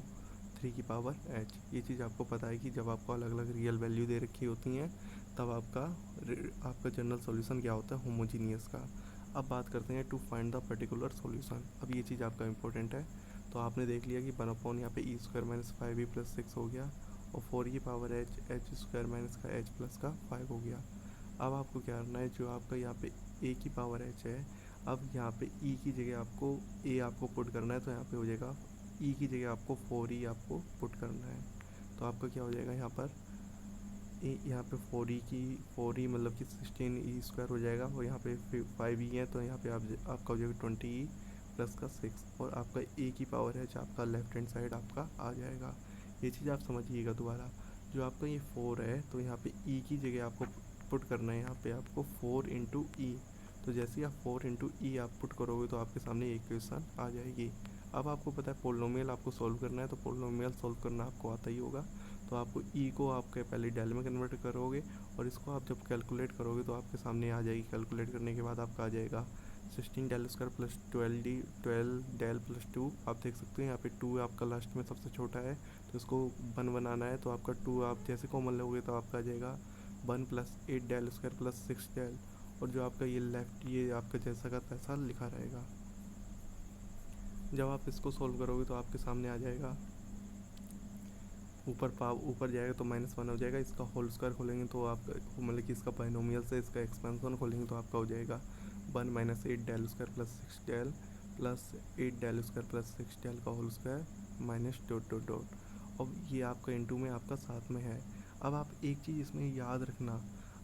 A: 3 की पावर h। ये चीज़ आपको पता है कि जब आपको अलग अलग रियल वैल्यू दे रखी होती हैं तब आपका जनरल सॉल्यूशन क्या होता है, होमोजीनियस का। अब बात करते हैं to find the particular solution. अब ये चीज़ आपका इंपॉर्टेंट है। तो आपने देख लिया कि 1/, यहाँ पे e² माइनस 5e प्लस 6 हो गया, और 4 की पावर h² माइनस का h प्लस का 5 हो गया। अब आपको क्या करना है, जो आपका यहाँ पे a की पावर h है, अब यहाँ पे e की जगह आपको a आपको पुट करना है, तो यहाँ पे हो जाएगा e की जगह आपको 4e आपको पुट करना है। तो आपका क्या हो जाएगा यहाँ पर यहाँ पे 4e मतलब कि 16e² हो जाएगा, और यहाँ पे 5e है तो यहाँ पे आपका हो जाएगा 20e प्लस का 6, और आपका a की पावर है आपका लेफ्ट हैंड साइड आपका आ जाएगा। ये चीज़ आप समझिएगा दोबारा। जो आपका ये 4 है तो यहाँ पे e की जगह आपको पुट करना है, यहाँ पे आपको 4 इंटू ई। तो जैसे ही आप 4 इंटू ई आप पुट करोगे तो आपके सामने इक्वेशन आ जाएगी। अब आपको पता है पोलिनोमियल आपको सॉल्व करना है, तो पोलिनोमियल सॉल्व करना आपको आता ही होगा। तो आपको ई को आपके पहले डेल में कन्वर्ट करोगे, और इसको आप जब कैलकुलेट करोगे तो आपके सामने आ जाएगी। कैलकुलेट करने के बाद आपका आ जाएगा 16 del square plus 12 del plus 2। आप देख सकते हो यहाँ पे 2 आपका लास्ट में सबसे छोटा है, तो इसको 1 बनाना है, तो आपका 2 आप जैसे कॉमन लोगे तो आपका आ जाएगा 1 + 8 डेल स्क्वायर प्लस 6 डेल, और जो आपका ये लेफ्ट ये आपका जैसा का तैसा लिखा रहेगा। जब आप इसको सोल्व करोगे तो आपके सामने आ जाएगा, ऊपर जाएगा तो -1 हो जाएगा। इसका होल स्क्वायर खोलेंगे तो आप मतलब कि इसका बाइनोमियल से इसका एक्सपेंशन खोलेंगे तो आपका हो जाएगा 1 - 8 del square plus 6 del plus 8 del square plus 6 del का whole square minus dot dot dot. अब ये आपका इनटू में आपका साथ में है। अब आप एक चीज़ इसमें याद रखना,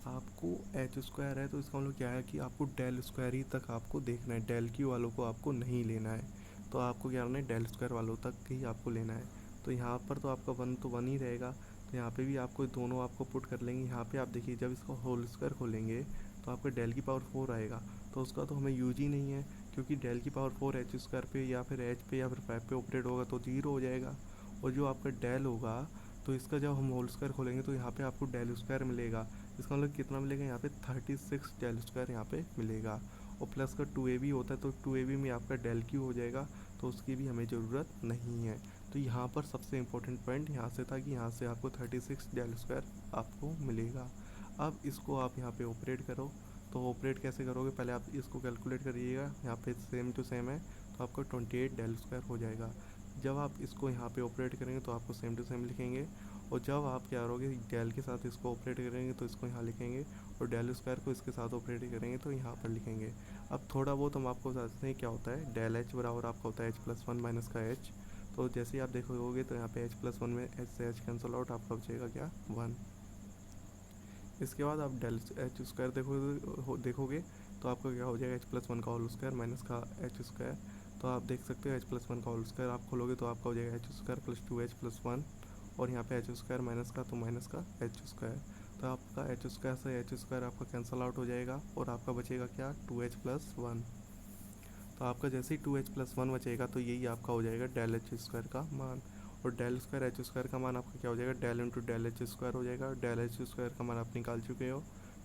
A: आपको एच स्क्वायर है तो इसका मतलब क्या है कि आपको डेल स्क्वायर ही तक आपको देखना है, डेल क्यू वालों को आपको नहीं लेना है। तो आपको क्या करना है, डेल स्क्वायर वालों तक ही आपको लेना है। तो यहाँ पर तो आपका 1 तो 1 ही रहेगा, तो यहाँ पे भी आपको दोनों आपको पुट कर लेंगे। यहाँ पे आप देखिए जब इसका होल स्क्वायर खोलेंगे तो आपका डेल की पावर 4 आएगा, तो उसका तो हमें यूज ही नहीं है, क्योंकि डेल की पावर 4 एच स्क्वायर पे या फिर एच पे या फिर 5 पे ऑपरेट होगा तो 0 हो जाएगा। और जो आपका डेल होगा तो इसका जब हम होल स्क्वायर खोलेंगे तो यहाँ पे आपको डेल स्क्वायर मिलेगा। इसका मतलब कितना मिलेगा, यहाँ पे 36 डेल स्क्वायर यहाँ पे मिलेगा। और प्लस का 2ab होता है तो 2ab में आपका डेल क्यू हो जाएगा, तो उसकी भी हमें ज़रूरत नहीं है। तो यहाँ पर सबसे इम्पोर्टेंट पॉइंट यहाँ से था कि यहाँ से आपको 36 डेल स्क्वायर आपको मिलेगा। अब इसको आप यहाँ पे ऑपरेट करो, तो ऑपरेट कैसे करोगे, पहले आप इसको कैलकुलेट करिएगा। यहाँ पे सेम टू सेम है तो आपको 28 डेल स्क्वायर हो जाएगा। जब आप इसको यहाँ पे ऑपरेट करेंगे तो आपको सेम टू सेम लिखेंगे, और जब आप क्या करोगे डेल के साथ इसको ऑपरेट करेंगे तो इसको यहाँ लिखेंगे, और डेल स्क्वायर को इसके साथ ऑपरेट करेंगे तो यहाँ पर लिखेंगे। अब थोड़ा बहुत हम आपको बताते हैं क्या होता है। डेल एच बराबर आपका होता है h+1 माइनस का एच। तो जैसे ही आप देखोगे तो यहाँ पे h+1 में एच से एच कैंसिल आउट, आपका बचेगा क्या 1। इसके बाद आप डेल एच स्क्वायर देखोगे तो आपका क्या हो जाएगा h+1 का होल स्क्वायर माइनस का एच स्क्वायर। तो आप देख सकते हो h+1 का होल स्क्वायर आप खोलोगे तो आपका हो जाएगा एच स्क्वायर प्लस 2h+1, और यहाँ पे एच स्क्वायर माइनस का तो माइनस का एच स्क्वायर। तो आपका एच स्क्वायर से एच स्क्वायर आपका कैंसिल आउट हो जाएगा, और आपका बचेगा क्या 2h+1। तो आपका जैसे ही 2h+1 बचेगा तो यही आपका हो जाएगा डेल एच स्क्वायर का मान। और डेल स्क्वायर एच स्क्वायर का मान आपका क्या हो जाएगा, del into del h square हो जाएगा। डेल एच स्क्वायर का मान आप निकाल चुके हो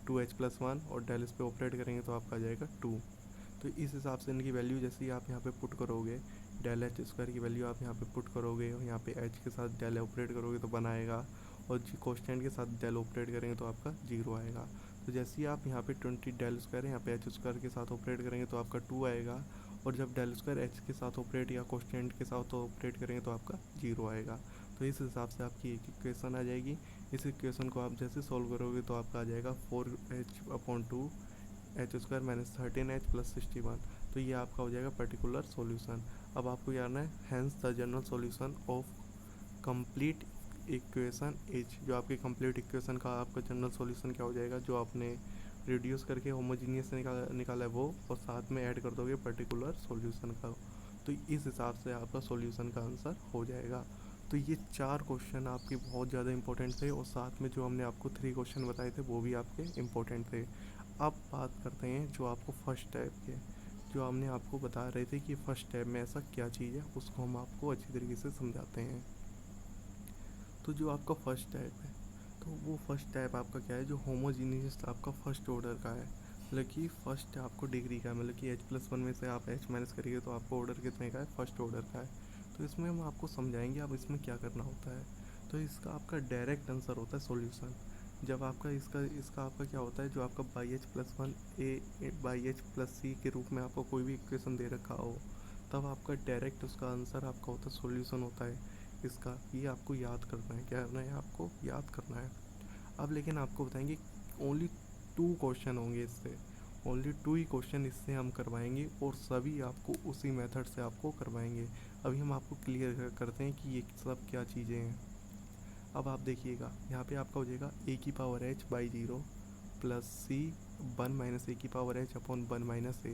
A: 2h+1, और डेल इस पर ऑपरेट करेंगे तो आपका आ जाएगा 2। तो इस हिसाब से इनकी वैल्यू जैसे ही आप यहाँ पे पुट करोगे, डेल एच स्क्वायर की वैल्यू आप यहाँ पे पुट करोगे, और यहाँ पे एच के साथ डेल ऑपरेट करोगे तो 1 आएगा, और कॉन्स्टेंट के साथ डेल ऑपरेट करेंगे तो आपका 0 आएगा। तो जैसे ही आप यहाँ पे 20 डेल स्क्वायर यहाँ पे एच स्क्वायर के साथ ऑपरेट करेंगे तो आपका 2 आएगा, और जब डेल स्क्वायर एच के साथ ऑपरेट या कॉन्स्टेंट के साथ ऑपरेट करेंगे तो आपका 0 आएगा। तो इस हिसाब से आपकी एक इक्वेशन आ जाएगी। इस इक्वेशन को आप जैसे सॉल्व करोगे तो आपका आ जाएगा 4h/2 H square minus 13h plus 61। तो ये आपका हो जाएगा पर्टिकुलर सॉल्यूशन। अब आपको जानना है hence the general solution of complete equation h. जो आपके कंप्लीट इक्वेशन का आपका जनरल सॉल्यूशन क्या हो जाएगा, जो आपने रिड्यूस करके होमोजीनियस निकाला है वो, और साथ में ऐड कर दोगे पर्टिकुलर सॉल्यूशन का, तो इस हिसाब से आपका सॉल्यूशन का आंसर हो जाएगा। तो ये 4 क्वेश्चन आपके बहुत ज़्यादा इंपॉर्टेंट थे, और साथ में जो हमने आपको 3 क्वेश्चन बताए थे वो भी आपके इंपॉर्टेंट थे। अब बात करते हैं जो आपको फर्स्ट टाइप के, जो हमने आपको बता रहे थे कि फर्स्ट टाइप में ऐसा क्या चीज़ है, उसको हम आपको अच्छी तरीके से समझाते हैं। तो जो आपका फर्स्ट टाइप है, तो वो फर्स्ट टाइप आपका क्या है, जो होमोजीनियस आपका फर्स्ट ऑर्डर का है, मतलब कि फर्स्ट आपको डिग्री का है, मतलब कि h+1 में से आप h माइनस करिए तो आपको ऑर्डर कितने का है, फर्स्ट ऑर्डर का है। तो इसमें हम आपको समझाएंगे अब इसमें क्या करना होता है। तो इसका आपका डायरेक्ट आंसर होता है सॉल्यूशन। जब आपका इसका आपका क्या होता है, जो आपका h+1 a/h+c के रूप में आपको कोई भी इक्वेशन दे रखा हो, तब आपका डायरेक्ट उसका आंसर आपका होता है सॉल्यूशन होता है इसका। ये आपको याद करना है, क्या करना है, आपको याद करना है। अब लेकिन आपको बताएंगे ओनली 2 क्वेश्चन होंगे इससे, ओनली 2 ही क्वेश्चन इससे हम करवाएंगे, और सभी आपको उसी मेथड से आपको करवाएंगे। अभी हम आपको क्लियर करते हैं कि ये सब क्या चीज़ें हैं। अब आप देखिएगा यहाँ पे आपका हो जाएगा a⁻h/0 plus c 1 - a⁻h/1 - a।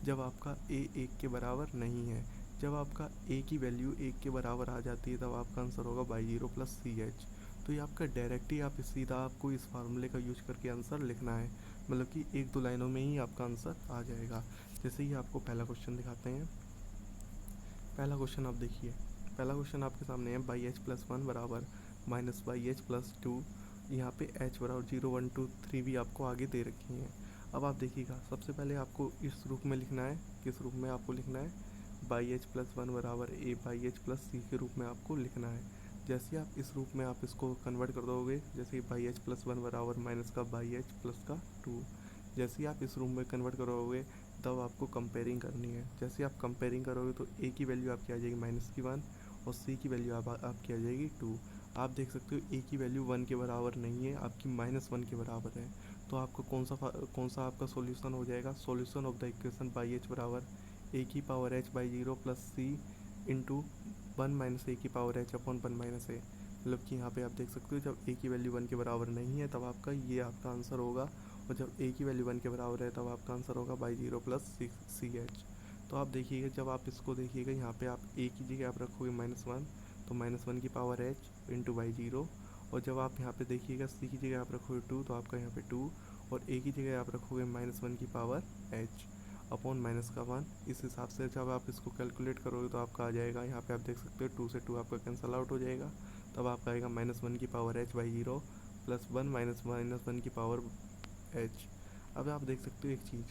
A: जब आपका a 1 के बराबर नहीं है, जब आपका a की वैल्यू 1 के बराबर आ जाती है तब आपका आंसर होगा y0 प्लस ch। तो ये आपका डायरेक्ट ही आप सीधा आपको इस फार्मूले का यूज करके आंसर लिखना है, मतलब कि 1-2 लाइनों में ही आपका आंसर आ जाएगा। जैसे ही आपको पहला क्वेश्चन दिखाते हैं। पहला क्वेश्चन आप देखिए, पहला क्वेश्चन आपके सामने है y(h+1) बराबर -y(h+2)। यहाँ पे h बराबर 0 1 2 3 भी आपको आगे दे रखी हैं। अब आप देखिएगा सबसे पहले आपको इस रूप में लिखना है, किस रूप में आपको लिखना है, y(h+1) बराबर a/h+c के रूप में आपको लिखना है। जैसे आप इस रूप में आप इसको कन्वर्ट कर दोगे, जैसे y(h+1) बराबर माइनस का y(h+ का 2), जैसे ही आप इस रूम में कन्वर्ट करोगे तब आपको कंपेयरिंग करनी है। जैसे आप कंपेयरिंग करोगे तो ए की वैल्यू आपकी आ जाएगी -1 और सी की वैल्यू आपकी आ जाएगी 2। आप देख सकते हो ए की वैल्यू 1 के बराबर नहीं है, आपकी -1 के बराबर है। तो आपको कौन सा आपका सॉल्यूशन हो जाएगा? Solution of the equation y h बराबर ए की power h y 0 plus c into 1 minus a की power h upon 1 minus a. मतलब कि यहाँ पे आप देख सकते हो जब ए की वैल्यू 1 के बराबर नहीं है तब आपका ये आपका आंसर होगा, और जब ए की वैल्यू 1 के बराबर है तब आपका आंसर होगा बाई 0 प्लस सी एच। तो आप देखिएगा, जब आप इसको देखिएगा यहाँ पे आप ए की जगह आप रखोगे -1 तो -1 की पावर एच इंटू बाई 0, और जब आप यहाँ पे देखिएगा सी की जगह आप रखोगे 2 तो आपका यहाँ पे 2, और ए की जगह आप रखोगे -1 की पावर एच अपॉन -1। इस हिसाब से जब आप इसको कैलकुलेट करोगे तो आपका आ जाएगा, यहाँ पे आप देख सकते हो 2 से 2 आपका कैंसल आउट हो जाएगा, तब आपका आएगा -1 की पावर एच बाई 0 प्लस 1 -1 की पावर एच। अब आप देख सकते हो एक चीज़,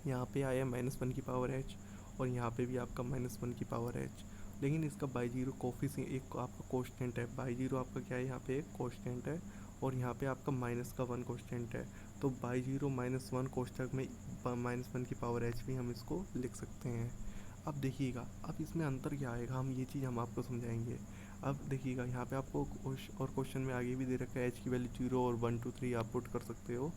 A: यहाँ पे आया -1 की पावर एच और यहाँ पे भी आपका -1 की पावर एच, लेकिन इसका बाई 0 कोफिशिएंट एक आपका कोस्टेंट है। बाई 0 आपका क्या है, यहाँ पे एक कोस्टेंट है, और यहाँ पे आपका -1 कोस्टेंट है। तो बाई 0 -1 कोष्टक में -1 की पावर एच भी हम इसको लिख सकते हैं। अब देखिएगा, अब इसमें अंतर क्या आएगा, हम ये चीज़ हम आपको समझाएंगे। अब देखिएगा यहाँ पे आपको और क्वेश्चन में आगे भी दे रखा है एच की वैल्यू 0 और 1 2 3 आप पुट कर सकते हो।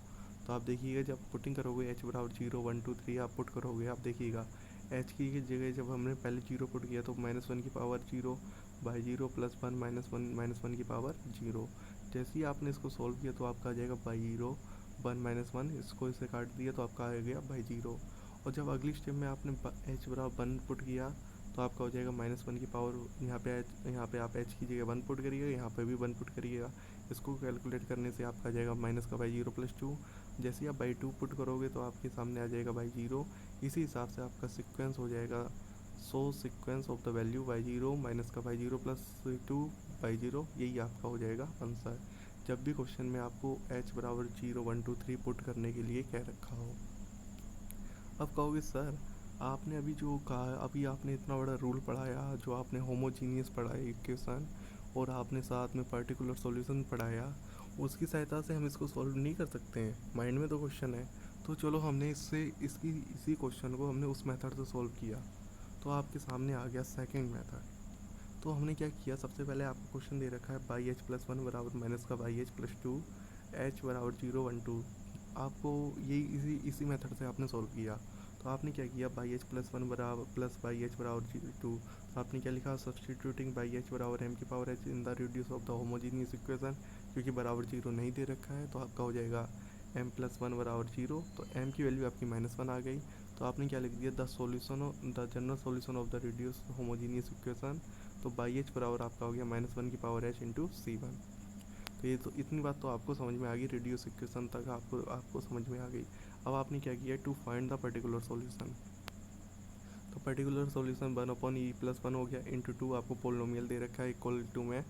A: तो आप देखिएगा जब पुटिंग करोगे एच बराबर 0 1 2 3 आप पुट करोगे, आप देखिएगा एच की जगह जब हमने पहले 0 पुट किया तो -1 की पावर 0 बाई 0 प्लस 1 -1 की पावर 0। जैसे ही आपने इसको सॉल्व किया तो आपका आ जाएगा बाई 0 1 -1, इसको इसे काट दिया तो आपका आ गया बाई 0। और जब अगली स्टेप में आपने एच बराबर 1 पुट किया तो आपका हो जाएगा -1 की पावर, यहाँ पे आप एच की जगह 1 पुट करिएगा, यहाँ पे भी 1 पुट करिएगा। इसको कैलकुलेट करने से आपका आ जाएगा माइनस का बाई 0 प्लस 2। जैसे ही आप बाई 2 पुट करोगे तो आपके सामने आ जाएगा बाई 0। इसी हिसाब से आपका सीक्वेंस हो जाएगा, so sequence of the value y 0 minus का बाई 0 प्लस 2 बाई 0, यही आपका हो जाएगा आंसर, जब भी क्वेश्चन में आपको एच बराबर 0 1 2 3 पुट करने के लिए कह रखा हो। अब कहोगे सर आपने अभी जो कहा, अभी आपने इतना बड़ा रूल पढ़ाया, जो आपने होमोजीनियस पढ़ाया इक्वेशन और आपने साथ में पर्टिकुलर सॉल्यूशन पढ़ाया, उसकी सहायता से हम इसको सॉल्व नहीं कर सकते हैं? माइंड में तो क्वेश्चन है। तो चलो हमने इसी क्वेश्चन को हमने उस मेथड से सॉल्व किया, तो आपके सामने आ गया सेकंड मेथड। तो हमने क्या किया, सबसे पहले आपको क्वेश्चन दे रखा है बाई एच प्लस 1 बराबर माइनस का बाई एच प्लस 2 एच बराबर 0 1 2। आपको यही इसी मेथड से आपने सॉल्व किया। तो आपने क्या किया, बाई एच प्लस 1 बराबर प्लस बाई एच बराबर 2, तो आपने क्या लिखा, सब्सटीट्यूटिंग बाई एच बराबर एम की power h in the radius of the homogeneous equation, क्योंकि बराबर 0 नहीं दे रखा है तो आपका हो जाएगा एम प्लस 1 बराबर 0। तो एम की वैल्यू आपकी -1 आ गई, तो आपने क्या लिख दिया, the general solution of the radius homogeneous equation. तो बाई एच बराबर आपका हो गया -1 की पावर एच इंटू C1। तो ये तो इतनी बात तो आपको समझ में आ गई, रेडियस इक्वेशन तक आपको समझ में आ गई। अब आपने क्या किया, to find the particular solution. तो पर्टिकुलर सॉल्यूशन 1/e+1 हो गया, इंटू 2 आपको पोलिनोमियल दे रखा है इक्वल टू में,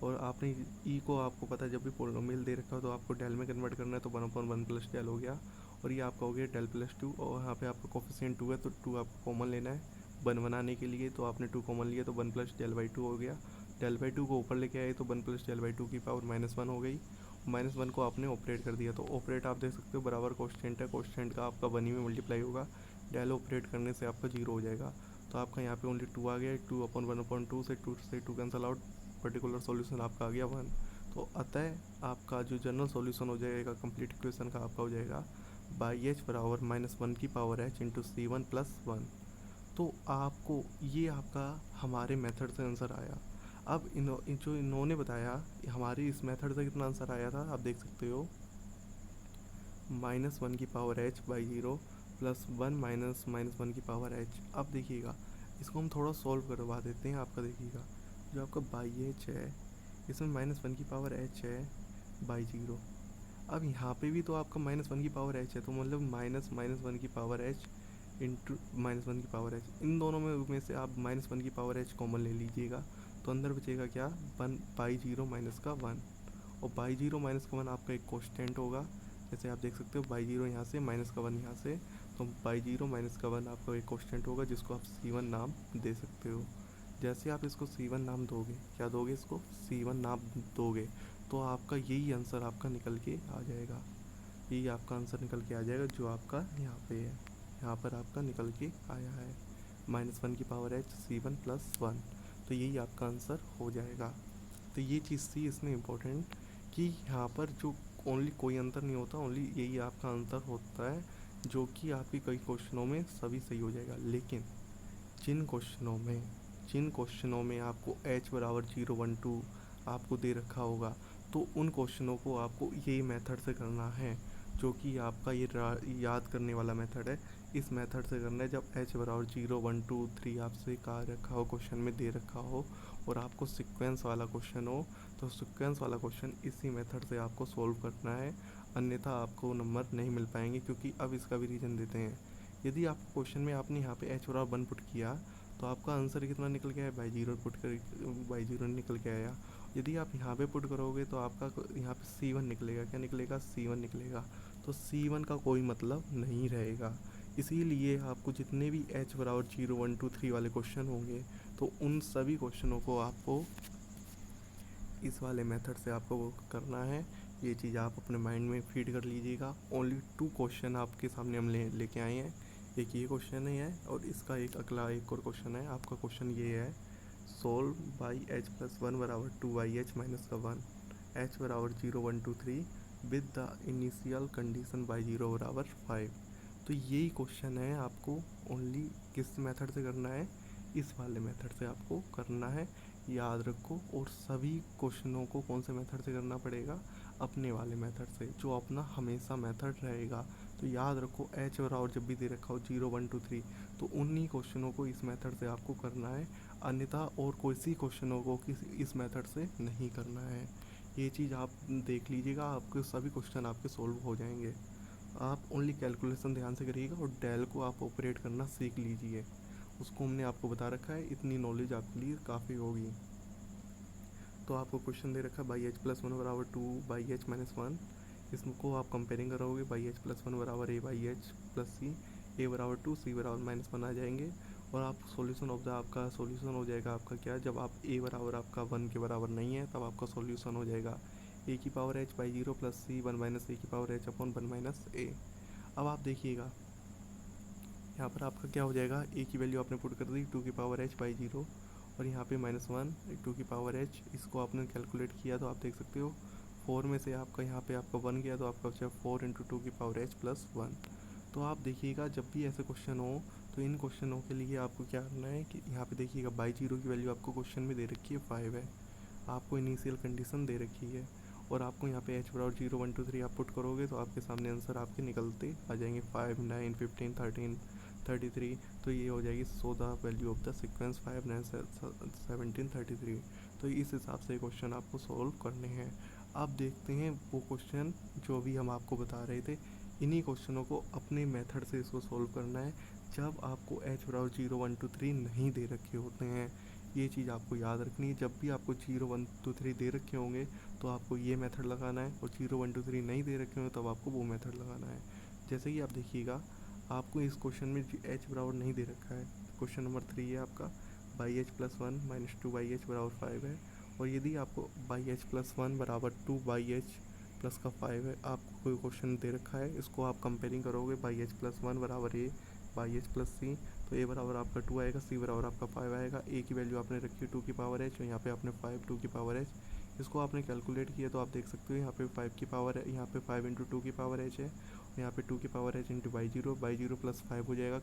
A: और आपने ई को आपको पता है जब भी पोलिनोमियल दे रखा हो तो आपको डेल में कन्वर्ट करना है, तो 1/1 प्लस डेल हो गया, और ये आपका हो गया डेल प्लस 2, और यहाँ पे आपका कोफिशिएंट 2 है तो 2 आपको कॉमन लेना है 1 बनाने के लिए, तो आपने 2 कॉमन लिया तो 1 प्लस डेल बाई 2 हो गया। डेल बाई 2 को ऊपर लेके आए तो 1 प्लस डेल बाई 2 की पावर -1 हो गई, -1 को आपने ऑपरेट कर दिया, तो ऑपरेट आप देख सकते हो बराबर कॉन्स्टेंट है, कॉन्स्टेंट का आपका 1 ही में मल्टीप्लाई होगा, डेल ऑपरेट करने से आपका 0 हो जाएगा। तो आपका यहाँ पे ओनली 2 आ गया, 2/1/2 से 2 कैंसल आउट, पर्टिकुलर सॉल्यूशन आपका आ गया 1। तो अतः आपका जो जनरल सॉल्यूशन हो जाएगा कंप्लीट इक्वेशन का, आपका हो जाएगा बाई एच बराबर -1 की power h into C1 plus 1। तो आपको ये आपका हमारे मेथड से आंसर आया। अब जो इन्होंने बताया हमारे इस मेथड से कितना आंसर आया था, आप देख सकते हो -1 की पावर एच बाई 0 प्लस 1 -1 की पावर एच। अब देखिएगा इसको हम थोड़ा सॉल्व करवा देते हैं, आपका देखिएगा जो आपका बाई एच है इसमें -1 की पावर एच है बाई 0। अब यहाँ पे भी तो आपका -1 की पावर एच है, तो मतलब -1 की पावर एच इंटू -1 की पावर एच, इन दोनों में से आप -1 की पावर एच कॉमन ले लीजिएगा, तो अंदर बचेगा क्या, 1 बाई 0 माइनस का 1, और बाई 0 माइनस का 1 आपका एक कॉन्स्टेंट होगा, जैसे आप देख सकते हो बाई 0 यहाँ से माइनस का 1 यहाँ से, तो बाई 0 माइनस का 1 आपका एक कॉन्स्टेंट होगा जिसको आप C1 नाम दे सकते हो। जैसे आप इसको C1 नाम दोगे, क्या दोगे, इसको C1 नाम दोगे, तो आपका यही आंसर आपका निकल के आ जाएगा। यही आपका आंसर निकल के आ जाएगा जो आपका यहाँ पे है, यहाँ पर आपका निकल के आया है -1 की पावर एच C1 + 1। तो यही आपका आंसर हो जाएगा। तो ये चीज़ थी इसमें इम्पोर्टेंट कि यहाँ पर जो ओनली कोई अंतर नहीं होता, ओनली यही आपका आंसर होता है जो कि आपकी कई क्वेश्चनों में सभी सही हो जाएगा। लेकिन जिन क्वेश्चनों में आपको h बराबर 0 1 2 आपको दे रखा होगा, तो उन क्वेश्चनों को आपको यही मेथड से करना है, जो कि आपका ये याद करने वाला मेथड है। इस मेथड से करना है जब h बराबर 0 1 2 3 आपसे कहा रखा हो, क्वेश्चन में दे रखा हो और आपको सीक्वेंस वाला क्वेश्चन हो, तो सीक्वेंस वाला क्वेश्चन इसी मेथड से आपको सोल्व करना है, अन्यथा आपको नंबर नहीं मिल पाएंगे। क्योंकि अब इसका भी रीज़न देते हैं। यदि आपको क्वेश्चन में आपने यहाँ पे h बराबर 1 पुट किया, तो आपका आंसर कितना निकल के आया, बाई 0 पुट कर बाई 0 निकल के आया। यदि आप यहाँ पे पुट करोगे तो आपका यहाँ पे C1 निकलेगा। क्या निकलेगा? C1 निकलेगा। तो C1 का कोई मतलब नहीं रहेगा। इसीलिए आपको जितने भी h बराबर 0 1 2 3 वाले क्वेश्चन होंगे, तो उन सभी क्वेश्चनों को आपको इस वाले मेथड से आपको वो करना है। ये चीज़ आप अपने माइंड में फीड कर लीजिएगा। ओनली 2 क्वेश्चन आपके सामने हम लेके आए हैं। एक ये क्वेश्चन है और इसका एक अगला एक और क्वेश्चन है। आपका क्वेश्चन ये है, सोल्व बाई h+1 बराबर 2/h-1 h बराबर 0 1 2 3 with the initial condition by 0 बराबर 5। तो यही क्वेश्चन है, आपको ओनली किस मेथड से करना है, इस वाले मेथड से आपको करना है। याद रखो। और सभी क्वेश्चनों को कौन से मेथड से करना पड़ेगा? अपने वाले मेथड से, जो अपना हमेशा मेथड रहेगा। तो याद रखो, h बराबर जब भी दे रखा हो 0 1 2 3, तो उन्हीं क्वेश्चनों को इस मेथड से आपको करना है, अन्यथा और कोई सी क्वेश्चनों को इस मेथड से नहीं करना है। ये चीज़ आप देख लीजिएगा, आपके सभी क्वेश्चन आपके सोल्व हो जाएंगे। आप ओनली कैलकुलेशन ध्यान से करिएगा और डेल को आप ऑपरेट करना सीख लीजिए। उसको हमने आपको बता रखा है, इतनी नॉलेज आपके लिए काफ़ी होगी। तो आपको क्वेश्चन दे रखा है h+1 बराबर 2/h-1। इसको आप कंपेयरिंग करोगे, h+1 बराबर a/h+c, a बराबर 2, c बराबर -1 आ जाएंगे। और आप सॉल्यूशन ऑफ द आपका सॉल्यूशन हो जाएगा आपका क्या, जब आप a बराबर आपका 1 के बराबर नहीं है, तब आपका सॉल्यूशन हो जाएगा a की पावर h/0 + c 1 - a की पावर h/1 - a। अब आप देखिएगा, यहाँ पर आपका क्या हो जाएगा, a की वैल्यू आपने पुट कर दी 2 की पावर h/0, और यहाँ पे -1 2 की पावर h, इसको आपने कैलकुलेट किया तो आप देख सकते हो 4 में से आपका यहाँ पे आपका 1 गया, तो आपका बचा 4 × 2 की पावर h+1। तो आप देखिएगा, जब भी ऐसे क्वेश्चन हो, तो इन क्वेश्चनों के लिए आपको क्या करना है कि यहाँ पे देखिएगा बाई 0 की वैल्यू आपको क्वेश्चन में दे रखी है 5 है, आपको इनिशियल कंडीशन दे रखी है, और आपको यहाँ पे h बराबर 0 1 2 3 आप पुट करोगे तो आपके सामने आंसर आपके निकलते आ जाएंगे 5 9 15 13 33। तो ये हो जाएगी so the value of the sequence 5 9 17 33। तो इस हिसाब से क्वेश्चन आपको सॉल्व करने हैं। अब देखते हैं वो क्वेश्चन जो भी हम आपको बता रहे थे, इन्हीं क्वेश्चनों को अपने मेथड से इसको सॉल्व करना है, जब आपको h बराबर 0 1 2 3 नहीं दे रखे होते हैं। ये चीज़ आपको याद रखनी है, जब भी आपको 0 1 2 3 दे रखे होंगे तो आपको ये मेथड लगाना है, और 0 1 2 3 नहीं दे रखे होंगे तब आपको वो मेथड लगाना है। जैसे कि आप देखिएगा, आपको इस क्वेश्चन में h बराबर नहीं दे रखा है। क्वेश्चन नंबर 3 है आपका, h+1 - 2h बराबर 5 है, और यदि आपको h+1 बराबर 2h प्लस का 5 है, आपको कोई क्वेश्चन दे रखा है, इसको आप कंपेयरिंग करोगे h+1 बराबर a/h+c, तो a बराबर आपका 2 आएगा, c बराबर आपका 5 आएगा। a की वैल्यू आपने रखी है 2 की पावर h, और यहाँ पे आपने 5 2 की पावर h, इसको आपने कैलकुलेट किया तो आप देख सकते हो यहाँ पे 5 की पावर है, यहाँ पे 5 × 2 की पावर h है, और यहाँ पे 2 की पावर h × बाई 0 + 5 हो जाएगा।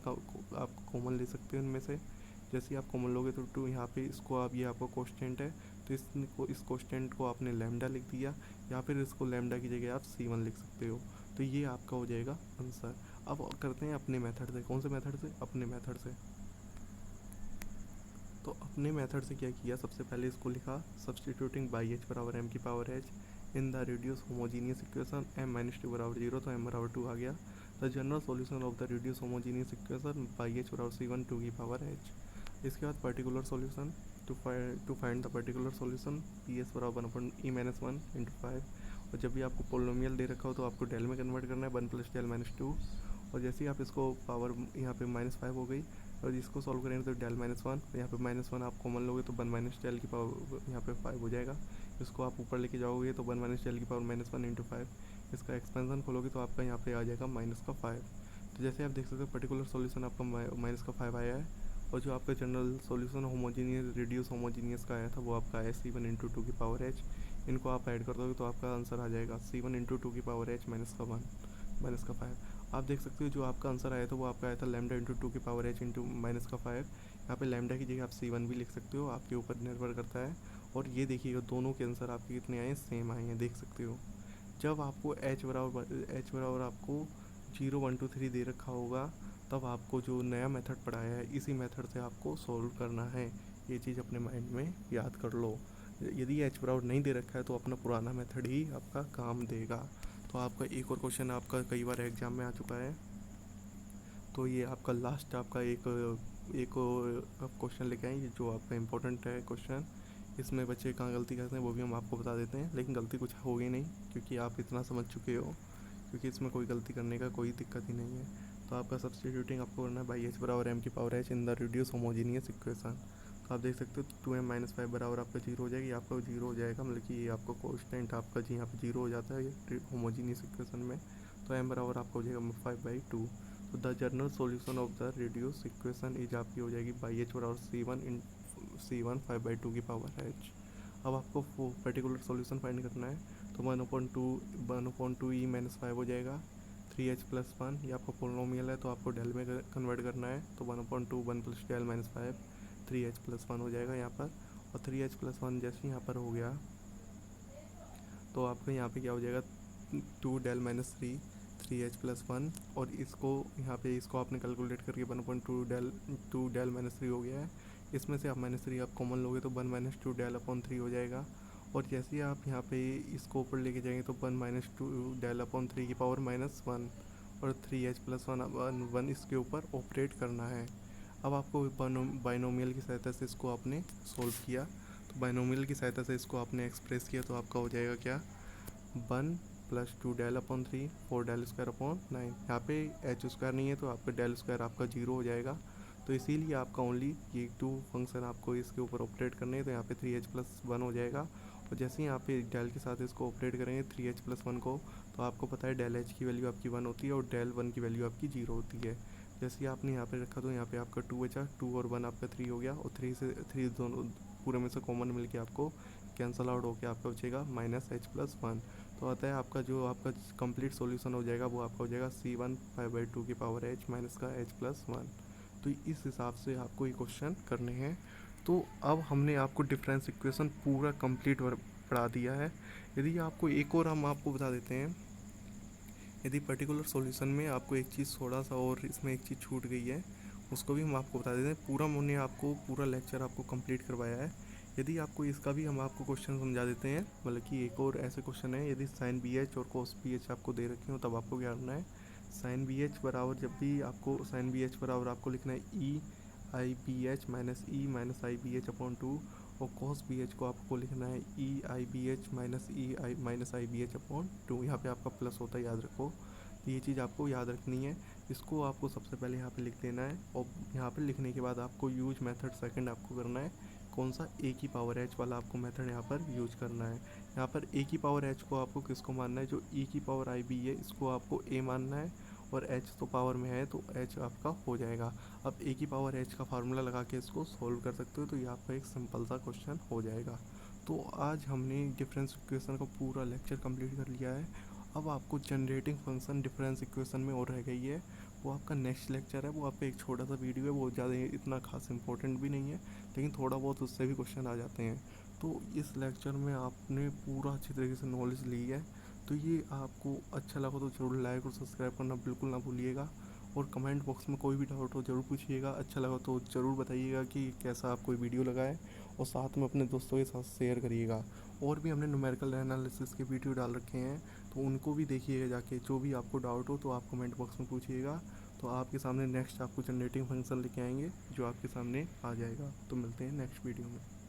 A: आप कॉमन ले सकते हो इनमें से। जैसे ही आप कॉमन लोगे तो 2 यहाँ पे इसको आप, ये आपका कॉन्स्टेंट है, तो इस कॉन्स्टेंट को आपने लैम्डा लिख दिया, या फिर इसको लैम्डा की जगह आप C1 लिख सकते हो। तो ये आपका हो जाएगा आंसर। अब करते हैं अपने मेथड से। कौन से मेथड से? अपने मेथड से। तो अपने मेथड से क्या किया, सबसे पहले इसको लिखा, सब्सटीट्यूटिंग बाई h बराबर m की power h in the reduce homogeneous equation m - 2 बराबर 0, तो m बराबर 2 आ गया। The general solution of the reduce homogeneous equation y h बराबर C1 2 की पावर h। इसके बाद particular solution, to find the particular solution PS बराबर 1/e - 1 × 5। और जब भी आपको पोलिनोमियल दे रखा हो तो आपको डेल में कन्वर्ट करना है, 1 + डेल - 2। और जैसे ही आप इसको पावर यहाँ पे -5 हो गई, और इसको सॉल्व करेंगे तो डेल -1, यहाँ पे -1 आप कॉमन लोगे तो 1 - डेल की पावर यहाँ पे 5 हो जाएगा। इसको आप ऊपर लेके जाओगे तो 1 - डेल की पावर -1 × 5, इसका एक्सपेंशन खोलोगे तो आपका यहाँ पे आ जाएगा -5। तो जैसे आप देख सकते हो पर्टिकुलर सॉल्यूशन आपका -5 आया है, और जो आपका general solution homogeneous reduce homogeneous का आया था वो आपका आया C1 इंटू 2 की पावर h। इनको आप ऐड कर दोगे तो आपका आंसर आ जाएगा C1 इंटू 2 की पावर h -5। आप देख सकते हो जो आपका आंसर आया था वो आपका आया था लैम्डा इंटू 2 की पावर h इंटू -5। यहाँ पे लैम्डा की जगह आप C1 भी लिख सकते हो, आपके ऊपर निर्भर करता है। और ये देखिएगा दोनों के आंसर आपके कितने आए हैं, सेम आए हैं, देख सकते हो। जब आपको h बराबर आपको 0 1 2 3 दे रखा होगा, तब आपको जो नया मेथड पढ़ाया है इसी मेथड से आपको सॉल्व करना है। ये चीज़ अपने माइंड में याद कर लो। यदि h बराबर नहीं दे रखा है तो अपना पुराना मेथड ही आपका काम देगा। तो आपका एक और क्वेश्चन आपका कई बार एग्जाम में आ चुका है, तो ये आपका लास्ट आपका एक क्वेश्चन लेके आए जो आपका इम्पोर्टेंट है क्वेश्चन। इसमें बच्चे कहाँ गलती करते हैं वो भी हम आपको बता देते हैं, लेकिन गलती कुछ होगी नहीं क्योंकि आप इतना समझ चुके हो, क्योंकि इसमें कोई गलती करने का कोई दिक्कत ही नहीं है। तो आपका सब्स्टिट्यूटिंग आपको करना है बाई h बराबर m की power h in the reduce homogeneous equation. तो आप देख सकते हो 2m - 5 बराबर आपका 0 हो जाएगी, आपका 0 हो जाएगा, मतलब कि ये आपका कॉन्स्टेंट आपका जी यहाँ पे 0 हो जाता है ये होमोजीनियस इक्वेशन में। तो m बराबर आपका हो जाएगा 5/2। तो the general solution of the reduce equation is आपकी हो जाएगी बाई h बराबर C1 5/2 की पावर h। अब आपको पर्टिकुलर सॉल्यूशन फाइंड करना है, तो 1/2 e - 5 हो जाएगा 3h + 1। ये आपका पोलिनोमियल है तो आपको डेल में कन्वर्ट करना है, तो 1/2 1 + डेल - 5 3h + 1 हो जाएगा यहाँ पर। और 3h + 1 जैसे यहाँ पर हो गया तो आपका यहाँ पे क्या हो जाएगा 2 डेल - 3 3h + 1। और इसको यहाँ पे इसको आपने कैलकुलेट करके 1/2 डेल -3 हो गया है। इसमें से आप -3 आप कॉमन लोगे तो 1 - 2 डेल/3 हो जाएगा। और जैसे ही आप यहाँ पे इसको ऊपर लेके जाएंगे तो 1 - 2 डेल/3 की पावर -1 और 3h + 1 इसके ऊपर ऑपरेट करना है। अब आपको बाइनोमियल की सहायता से इसको आपने सोल्व किया, तो बाइनोमियल की सहायता से इसको आपने एक्सप्रेस किया तो आपका हो जाएगा क्या 1 + 2 डेल/3 4 डेल²/9। यहाँ पे h² नहीं है तो आपका डेल² आपका 0 हो जाएगा। तो इसीलिए आपका ओनली ये 2 फंक्शन आपको इसके ऊपर ऑपरेट करने हैं, तो यहाँ पे 3h + 1 हो जाएगा। और जैसे ही यहाँ पे डेल के साथ इसको ऑपरेट करेंगे 3h + 1 को, तो आपको पता है डेल h की वैल्यू आपकी 1 होती है और डेल 1 की वैल्यू आपकी 0 होती है। जैसे ही आपने यहाँ पे रखा तो यहाँ पे आपका 2 बचा, 2 और 1 आपका 3 हो गया, और 3 दोनों पूरे में से कॉमन मिलके आपको कैंसल आउट होकर आपका बचेगा -h + 1। तो आता है आपका जो आपका कंप्लीट सॉल्यूशन हो जाएगा वो आपका हो जाएगा C1 5/2 की पावर h माइनस का h + 1। तो इस हिसाब से आपको ये क्वेश्चन करने हैं। तो अब हमने आपको डिफरेंस इक्वेशन पूरा कंप्लीट पढ़ा दिया है। यदि आपको एक और हम आपको बता देते हैं, यदि पर्टिकुलर सॉल्यूशन में आपको एक चीज़ थोड़ा सा और इसमें एक चीज़ छूट गई है उसको भी हम आपको बता देते हैं। पूरा हमने आपको पूरा लेक्चर आपको कंप्लीट करवाया है। यदि आपको इसका भी हम आपको क्वेश्चन समझा देते हैं, मतलब कि एक और ऐसे क्वेश्चन है, यदि sin BH और cos BH आपको दे रखे हो तब आपको क्या करना है, sin BH बराबर जब भी आपको sin BH बराबर आपको लिखना है EIBH minus E minus IBH/2, और cos BH को आपको लिखना है EIBH minus E minus IBH/2। यहाँ पे आपका प्लस होता है, याद रखो। तो ये चीज़ आपको याद रखनी है। इसको आपको सबसे पहले यहाँ पे लिख देना है, और यहाँ पे लिखने के बाद आपको यूज मेथड सेकंड आपको करना है। कौन सा, a की पावर h वाला आपको मेथड यहाँ पर यूज करना है। यहाँ पर a की पावर h को आपको किसको मानना है, जो e की पावर IB है इसको आपको a मानना है, और h तो पावर में है तो h आपका हो जाएगा। अब a की पावर h का फार्मूला लगा के इसको सोल्व कर सकते हो, तो ये आपका एक सिंपल सा क्वेश्चन हो जाएगा। तो आज हमने डिफरेंस इक्वेशन का पूरा लेक्चर कंप्लीट कर लिया है। अब आपको जनरेटिंग फंक्शन डिफरेंस इक्वेशन में और रह गई है, वो आपका नेक्स्ट लेक्चर है। वो आपका एक छोटा सा वीडियो है, वो ज़्यादा इतना खास इंपॉर्टेंट भी नहीं है, लेकिन थोड़ा बहुत उससे भी क्वेश्चन आ जाते हैं। तो इस लेक्चर में आपने पूरा अच्छी तरीके से नॉलेज ली है। तो ये आपको अच्छा लगा तो ज़रूर लाइक और सब्सक्राइब करना बिल्कुल ना भूलिएगा, और कमेंट बॉक्स में कोई भी डाउट हो ज़रूर पूछिएगा। अच्छा लगा तो ज़रूर बताइएगा कि कैसा आपको वीडियो लगा है, और साथ में अपने दोस्तों के साथ शेयर करिएगा। और भी हमने न्यूमेरिकल एनालिसिस के वीडियो डाल रखे हैं, तो उनको भी देखिएगा जाके। जो भी आपको डाउट हो तो आप कमेंट बॉक्स में पूछिएगा, तो आपके सामने नेक्स्ट आपको जनरेटिंग फंक्शन लेके आएंगे जो आपके सामने आ जाएगा। तो मिलते हैं नेक्स्ट वीडियो में।